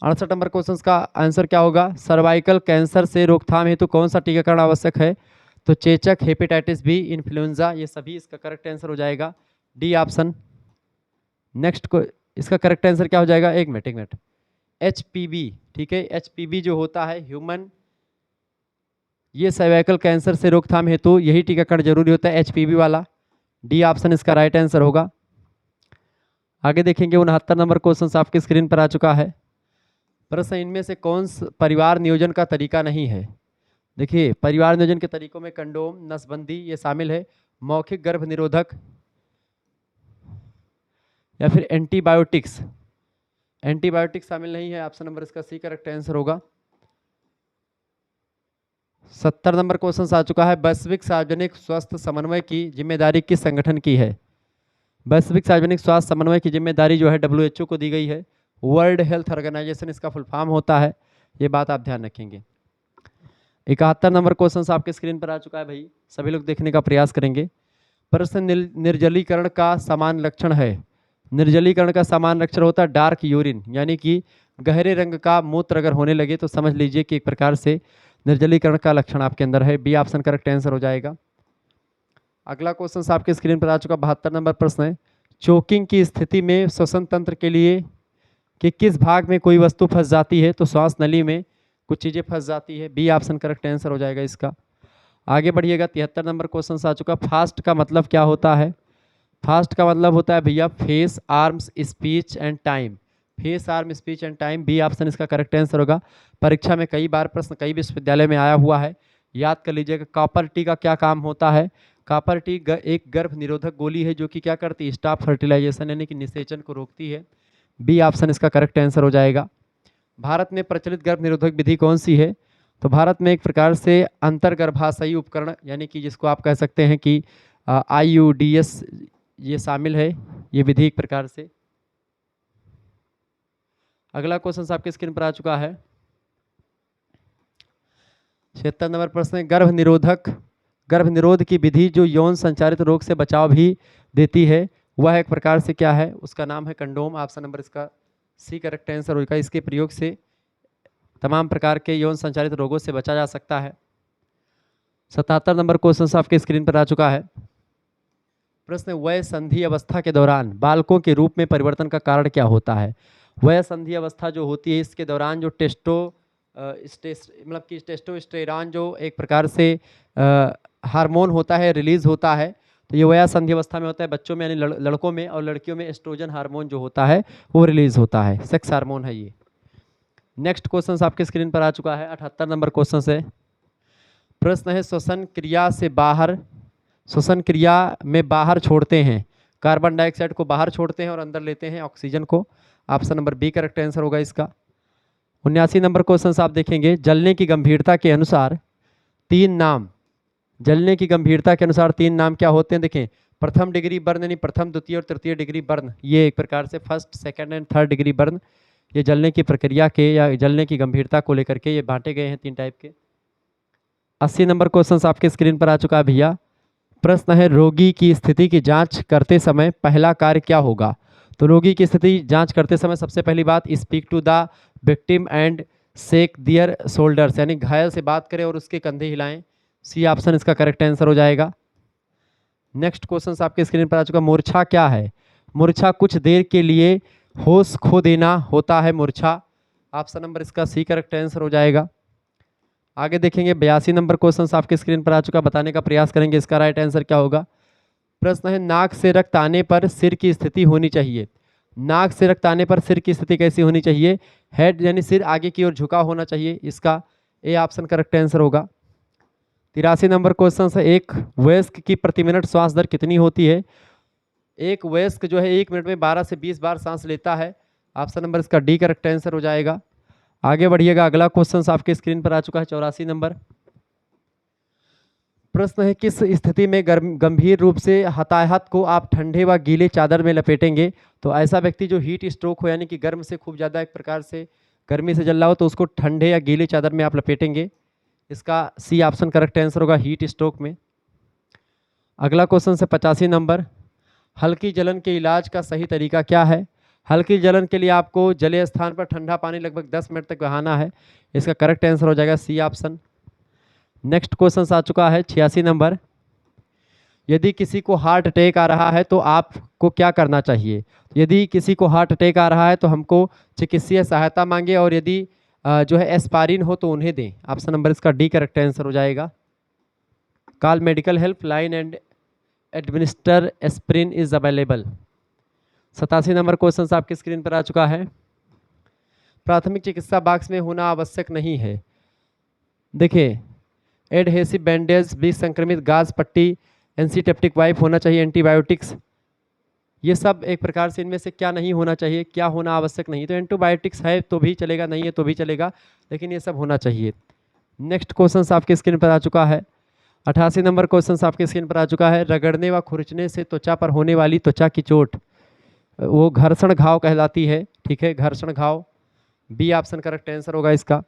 68 नंबर क्वेश्चन का आंसर क्या होगा? सर्वाइकल कैंसर से रोकथाम हेतु कौन सा टीकाकरण आवश्यक है? तो चेचक, हेपेटाइटिस बी, इन्फ्लुएंजा, ये सभी इसका करेक्ट आंसर हो जाएगा। D option. नेक्स्ट को इसका करेक्ट आंसर क्या हो जाएगा? एक मिनट, HPV, ठीक है, HPV जो होता है ह्यूमन, ये सर्वाइकल कैंसर से रोकथाम हेतु यही टीकाकरण जरूरी होता है, HPV वाला। डी ऑप्शन इसका राइट आंसर होगा। आगे देखेंगे 69 नंबर क्वेश्चन आपके स्क्रीन पर आ चुका है, प्रश्न, इनमें से कौन परिवार नियोजन का तरीका नहीं है? देखिए, परिवार नियोजन के तरीकों में कंडोम, नसबंदी ये शामिल है, मौखिक गर्भ निरोधक, या फिर एंटीबायोटिक्स। एंटीबायोटिक्स शामिल नहीं है, ऑप्शन नंबर इसका सी करेक्ट आंसर होगा। 70 नंबर क्वेश्चन आ चुका है, वैश्विक सार्वजनिक स्वास्थ्य समन्वय की जिम्मेदारी किस संगठन की है? वैश्विक सार्वजनिक स्वास्थ्य समन्वय की जिम्मेदारी जो है WHO को दी गई है, वर्ल्ड हेल्थ ऑर्गेनाइजेशन इसका फुल फॉर्म होता है, ये बात आप ध्यान रखेंगे। 71 नंबर क्वेश्चन आपके स्क्रीन पर आ चुका है भाई, सभी लोग देखने का प्रयास करेंगे। प्रश्न, निर्जलीकरण का समान लक्षण है? निर्जलीकरण का समान लक्षण होता है डार्क यूरिन, यानी कि गहरे रंग का मूत्र अगर होने लगे तो समझ लीजिए कि एक प्रकार से निर्जलीकरण का लक्षण आपके अंदर है। बी ऑप्शन करेक्ट आंसर हो जाएगा। अगला क्वेश्चन आपके स्क्रीन पर आ चुका 72 नंबर प्रश्न है, चोकिंग की स्थिति में श्वसन तंत्र के लिए कि किस भाग में कोई वस्तु फंस जाती है? तो श्वास नली में कुछ चीज़ें फंस जाती है। बी ऑप्शन करेक्ट आंसर हो जाएगा इसका। आगे बढ़िएगा, 73 नंबर क्वेश्चन आ चुका, फास्ट का मतलब क्या होता है? फास्ट का मतलब होता है भैया face, arms, speech and time. Face, arm, speech and time, B option इसका करेक्ट आंसर होगा। परीक्षा में कई बार प्रश्न कई विश्वविद्यालय में आया हुआ है, याद कर लीजिएगा। कॉपर टी का क्या काम होता है? कॉपर टी एक गर्भ निरोधक गोली है जो कि क्या करती है? स्टॉप फर्टिलाइजेशन, यानी कि निषेचन को रोकती है। बी ऑप्शन इसका करेक्ट आंसर हो जाएगा। भारत में प्रचलित गर्भ निरोधक विधि कौन सी है? तो भारत में एक प्रकार से अंतर्गर्भाशयी उपकरण, यानी कि जिसको आप कह सकते हैं कि IUDS, ये शामिल है, ये विधि एक प्रकार से। अगला क्वेश्चन आपके स्क्रीन पर आ चुका है, 76 नंबर प्रश्न है, गर्भ निरोध की विधि जो यौन संचारित रोग से बचाव भी देती है वह एक प्रकार से क्या है? उसका नाम है कंडोम। ऑप्शन नंबर इसका सी करेक्ट आंसर होगा। इसके प्रयोग से तमाम प्रकार के यौन संचारित रोगों से बचा जा सकता है। 77 नंबर क्वेश्चन आपके स्क्रीन पर आ चुका है, प्रश्न, वय संधि अवस्था के दौरान बालकों के रूप में परिवर्तन का कारण क्या होता है? वय संधि अवस्था जो होती है इसके दौरान जो मतलब कि टेस्टोस्टेरॉन जो एक प्रकार से हार्मोन होता है, रिलीज होता है, तो ये वया संधि अवस्था में होता है बच्चों में, यानी लड़कों में, और लड़कियों में एस्ट्रोजन हार्मोन जो होता है वो रिलीज होता है, सेक्स हार्मोन है ये। नेक्स्ट क्वेश्चन आपके स्क्रीन पर आ चुका है, 78 नंबर क्वेश्चन है, प्रश्न है, श्वसन क्रिया में बाहर छोड़ते हैं, कार्बन डाइऑक्साइड को बाहर छोड़ते हैं और अंदर लेते हैं ऑक्सीजन को। Option number B correct answer होगा इसका। 79 नंबर क्वेश्चन आप देखेंगे, जलने की गंभीरता के अनुसार तीन नाम क्या होते हैं? देखें, प्रथम डिग्री बर्न, यानी प्रथम, द्वितीय और तृतीय डिग्री बर्न, ये एक प्रकार से first, second and third degree burn, ये जलने की प्रक्रिया के या जलने की गंभीरता को लेकर के ये बांटे गए हैं 3 टाइप के। 80 नंबर क्वेश्चन आपके स्क्रीन पर आ चुका है भैया, प्रश्न है, रोगी की स्थिति की जांच करते समय पहला कार्य क्या होगा? तो रोगी की स्थिति जांच करते समय सबसे पहली बात, speak to the victim and shake their shoulders, यानी घायल से बात करें और उसके कंधे हिलाएं। सी ऑप्शन इसका करेक्ट आंसर हो जाएगा। नेक्स्ट क्वेश्चन आपके स्क्रीन पर आ चुका, मूर्छा क्या है? मूर्छा कुछ देर के लिए होश खो देना होता है मूर्छा। ऑप्शन नंबर इसका सी करेक्ट आंसर हो जाएगा। आगे देखेंगे 82 नंबर क्वेश्चन आपके स्क्रीन पर आ चुका, बताने का प्रयास करेंगे इसका राइट आंसर क्या होगा। प्रश्न है, नाक से रक्त आने पर सिर की स्थिति होनी चाहिए। नाक से रक्त आने पर सिर की स्थिति कैसी होनी चाहिए? हेड, यानी सिर आगे की ओर झुका होना चाहिए, इसका ए ऑप्शन करेक्ट आंसर होगा। 83 नंबर क्वेश्चन है, एक वयस्क की प्रति मिनट श्वास दर कितनी होती है? एक वयस्क जो है 1 मिनट में 12 से 20 बार सांस लेता है। ऑप्शन नंबर इसका डी करेक्ट आंसर हो जाएगा। आगे बढ़िएगा, अगला क्वेश्चन आपके स्क्रीन पर आ चुका है 84 नंबर, प्रश्न है किस स्थिति में गंभीर रूप से हताहत को आप ठंडे व गीले चादर में लपेटेंगे। तो ऐसा व्यक्ति जो हीट स्ट्रोक हो यानी कि गर्म से खूब ज़्यादा एक प्रकार से गर्मी से जल रहा हो तो उसको ठंडे या गीले चादर में आप लपेटेंगे। इसका सी ऑप्शन करेक्ट आंसर होगा, हीट स्ट्रोक में। अगला क्वेश्चन से 85 नंबर, हल्की जलन के इलाज का सही तरीका क्या है। हल्की जलन के लिए आपको जले स्थान पर ठंडा पानी लगभग 10 मिनट तक बहाना है। इसका करेक्ट आंसर हो जाएगा सी ऑप्शन। नेक्स्ट क्वेश्चन आ चुका है 86 नंबर, यदि किसी को हार्ट अटैक आ रहा है तो आपको क्या करना चाहिए। यदि किसी को हार्ट अटैक आ रहा है तो हमको चिकित्सीय सहायता मांगे और यदि जो है एस्पारिन हो तो उन्हें दें। ऑप्शन नंबर इसका डी करेक्ट आंसर हो जाएगा। Call medical help line and administer aspirin is available. 87 number question आपकी स्क्रीन पर आ चुका है, प्राथमिक चिकित्सा बॉक्स में होना आवश्यक नहीं है। देखिए, एडहेसिव बैंडेज, विष संक्रमित गाज पट्टी, एंटीसेप्टिक वाइप होना चाहिए, एंटीबायोटिक्स, ये सब एक प्रकार से इनमें से क्या नहीं होना चाहिए, क्या होना आवश्यक नहीं। तो एंटीबायोटिक्स है तो भी चलेगा, नहीं है तो भी चलेगा, लेकिन ये सब होना चाहिए। नेक्स्ट क्वेश्चन आपके स्क्रीन पर आ चुका है, 88 नंबर क्वेश्चन आपके स्क्रीन पर आ चुका है, रगड़ने व खुरचने से त्वचा पर होने वाली त्वचा की चोट वो घर्षण घाव कहलाती है। ठीक है, घर्षण घाव, बी ऑप्शन करेक्ट आंसर होगा इसका।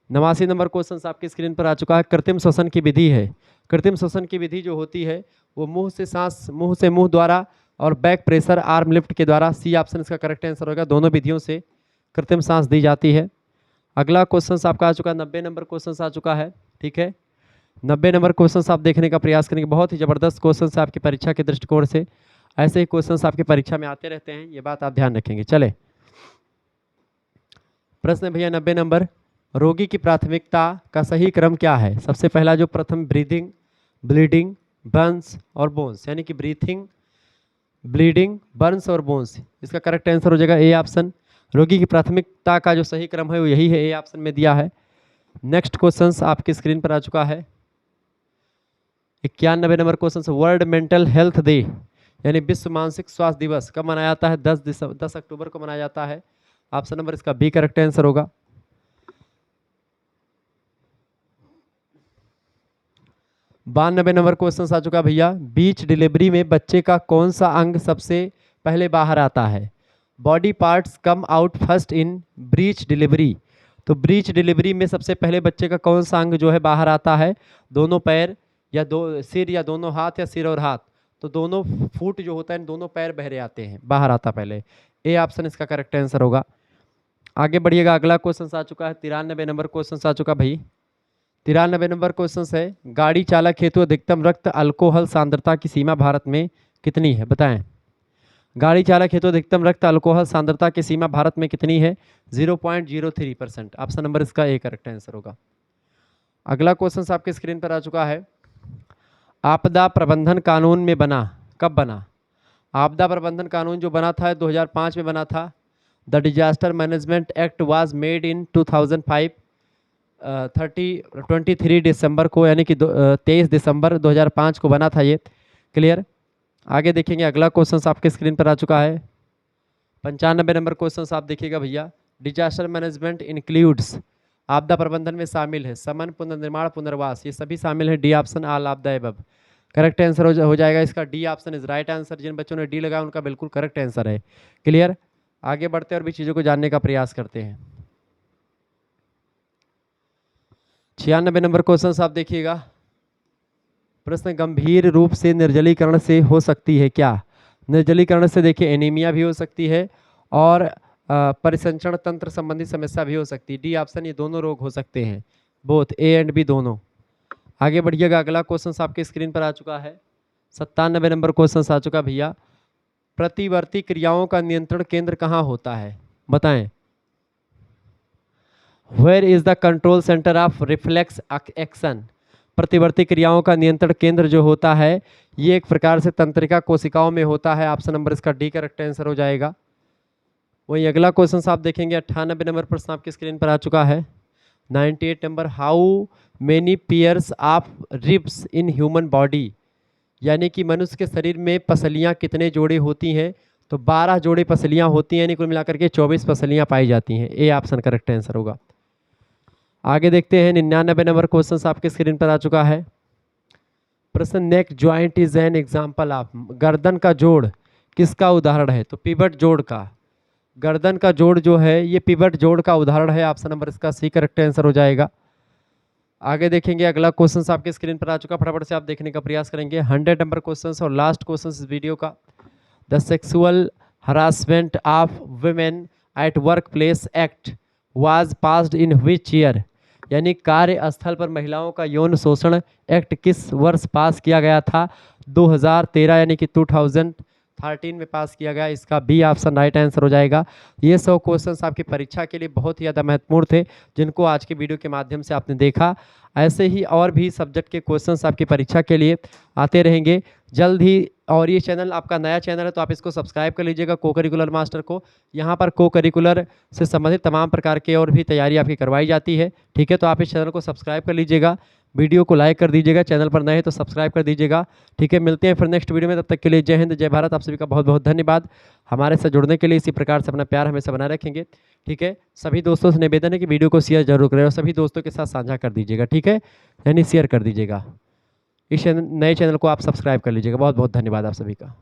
89 नंबर क्वेश्चन आपकी स्क्रीन पर आ चुका है, कृत्रिम श्वसन की विधि है। कृत्रिम श्वसन की विधि जो होती है वो मुंह से सांस, मुंह से मुंह द्वारा और बैक प्रेशर आर्म लिफ्ट के द्वारा। सी ऑप्शन इसका करेक्ट आंसर होगा, दोनों विधियों से कृत्रिम सांस दी जाती है। अगला क्वेश्चन आपका आ चुका है, 90 नंबर क्वेश्चन आ चुका है। ठीक है, 90 नंबर क्वेश्चन आप देखने का प्रयास करेंगे, बहुत ही ज़बरदस्त क्वेश्चन आपकी परीक्षा के दृष्टिकोण से। ऐसे ही क्वेश्चन आपकी परीक्षा में आते रहते हैं, ये बात आप ध्यान रखेंगे। चले, प्रश्न है भैया 90 नंबर, रोगी की प्राथमिकता का सही क्रम क्या है। सबसे पहला जो प्रथम ब्रीदिंग, ब्लीडिंग, बर्न्स और बोन्स, यानी कि ब्रीथिंग, ब्लीडिंग, बर्न्स और बोन्स, इसका करेक्ट आंसर हो जाएगा ए ऑप्शन। रोगी की प्राथमिकता का जो सही क्रम है वो यही है, ए ऑप्शन में दिया है। नेक्स्ट क्वेश्चन आपकी स्क्रीन पर आ चुका है, 91 number question, world mental health day यानी विश्व मानसिक स्वास्थ्य दिवस कब मनाया जाता है। 10 अक्टूबर को मनाया जाता है। ऑप्शन नंबर इसका बी करेक्ट आंसर होगा। 92 नंबर क्वेश्चन आ चुका भैया, बीच डिलीवरी में बच्चे का कौन सा अंग सबसे पहले बाहर आता है। Body parts come out first in breach delivery. तो ब्रीच डिलीवरी में सबसे पहले बच्चे का कौन सा अंग जो है बाहर आता है। दोनों पैर या दो सिर या दोनों हाथ या सिर और हाथ, तो दोनों फुट जो होता है दोनों पैर बहरे आते हैं, बाहर आता पहले। ए ऑप्शन इसका करेक्ट आंसर होगा। आगे बढ़िएगा, अगला क्वेश्चन आ चुका है 93 नंबर क्वेश्चन आ चुका भाई। 93 नंबर क्वेश्चन है, गाड़ी चालक हेतु अधिकतम रक्त अल्कोहल सांद्रता की सीमा भारत में कितनी है, बताएं। गाड़ी चालक हेतु अधिकतम रक्त अल्कोहल सांद्रता की सीमा भारत में कितनी है। 0.03%। ऑप्शन नंबर इसका ए करेक्ट आंसर होगा। अगला क्वेश्चन आपके स्क्रीन पर आ चुका है, आपदा प्रबंधन कानून में बना, कब बना। आपदा प्रबंधन कानून जो बना था 2005 में बना था। The disaster management act was made in 2005, 23 दिसंबर को, यानी कि 23 दिसंबर 2005 को बना था ये। क्लियर। आगे देखेंगे, अगला क्वेश्चन आपके स्क्रीन पर आ चुका है 95 नंबर क्वेश्चन आप देखिएगा भैया, डिजास्टर मैनेजमेंट इंक्लूड्स, आपदा प्रबंधन में शामिल है शमन, पुनर्निर्माण, पुनर्वास, ये सभी शामिल है। D option all of the above correct answer हो जाएगा इसका। D option is right answer. जिन बच्चों ने डी लगाया उनका बिल्कुल करेक्ट आंसर है। क्लियर। आगे बढ़ते और भी चीज़ों को जानने का प्रयास करते हैं। 96 नंबर क्वेश्चन आप देखिएगा, प्रश्न, गंभीर रूप से निर्जलीकरण से हो सकती है क्या। निर्जलीकरण से देखिए एनीमिया भी हो सकती है और परिसंचरण तंत्र संबंधी समस्या भी हो सकती है। डी ऑप्शन, ये दोनों रोग हो सकते हैं, बोथ ए एंड बी दोनों। आगे बढ़िएगा, अगला क्वेश्चन आपके स्क्रीन पर आ चुका है 97 नंबर क्वेश्चन आ चुका भैया, प्रतिवर्ती क्रियाओं का नियंत्रण केंद्र कहाँ होता है, बताएं। Where is the control centre of reflex action. प्रतिवर्ती क्रियाओं का नियंत्रण केंद्र जो होता है ये एक प्रकार से तंत्रिका कोशिकाओं में होता है। ऑप्शन नंबर इसका डी करेक्ट आंसर हो जाएगा। वही अगला क्वेश्चन आप देखेंगे 98 नंबर प्रश्न आपकी स्क्रीन पर आ चुका है 98 number, how many pairs of ribs in human body, यानी कि मनुष्य के शरीर में पसलियाँ कितने जोड़े होती हैं। तो 12 जोड़े पसलियाँ होती हैं, यानी कुल मिलाकर के 24 पसलियाँ पाई जाती हैं। ए ऑप्शन करेक्ट आंसर होगा। आगे देखते हैं 99 नंबर क्वेश्चन आपके स्क्रीन पर आ चुका है प्रश्न, neck joint is an example of, गर्दन का जोड़ किसका उदाहरण है? तो पिवट जोड़ का, गर्दन का जोड़ जो है ये पिवट जोड़ का उदाहरण है। ऑप्शन नंबर इसका सी करेक्ट आंसर हो जाएगा। आगे देखेंगे, अगला क्वेश्चन आपके स्क्रीन पर आ चुका, फटाफट से आप देखने का प्रयास करेंगे। 100 नंबर क्वेश्चन और लास्ट क्वेश्चन इस वीडियो का। The sexual harassment of women at work place act was passed in which year, यानी कार्यस्थल पर महिलाओं का यौन शोषण एक्ट किस वर्ष पास किया गया था? 2013 यानी कि 2013 में पास किया गया। इसका बी ऑप्शन राइट आंसर हो जाएगा। ये 100 क्वेश्चंस आपकी परीक्षा के लिए बहुत ही ज़्यादा महत्वपूर्ण थे, जिनको आज की वीडियो के माध्यम से आपने देखा। ऐसे ही और भी सब्जेक्ट के क्वेश्चंस आपकी परीक्षा के लिए आते रहेंगे जल्द ही। और ये चैनल आपका नया चैनल है तो आप इसको सब्सक्राइब कर लीजिएगा, को करिकुलर मास्टर को। यहाँ पर को करिकुलर से संबंधित तमाम प्रकार के और भी तैयारी आपकी करवाई जाती है, ठीक है। तो आप इस चैनल को सब्सक्राइब कर लीजिएगा, वीडियो को लाइक कर दीजिएगा, चैनल पर नए हैं तो सब्सक्राइब कर दीजिएगा, ठीक है। मिलते हैं फिर नेक्स्ट वीडियो में, तब तक के लिए जय हिंद जय भारत। आप सभी का बहुत बहुत धन्यवाद हमारे साथ जुड़ने के लिए। इसी प्रकार से अपना प्यार हमेशा बनाए रखेंगे, ठीक है। सभी दोस्तों से निवेदन है कि वीडियो को शेयर जरूर करें और सभी दोस्तों के साथ साझा कर दीजिएगा, ठीक है, यानी शेयर कर दीजिएगा। इस नए चैनल को आप सब्सक्राइब कर लीजिएगा। बहुत बहुत धन्यवाद आप सभी का।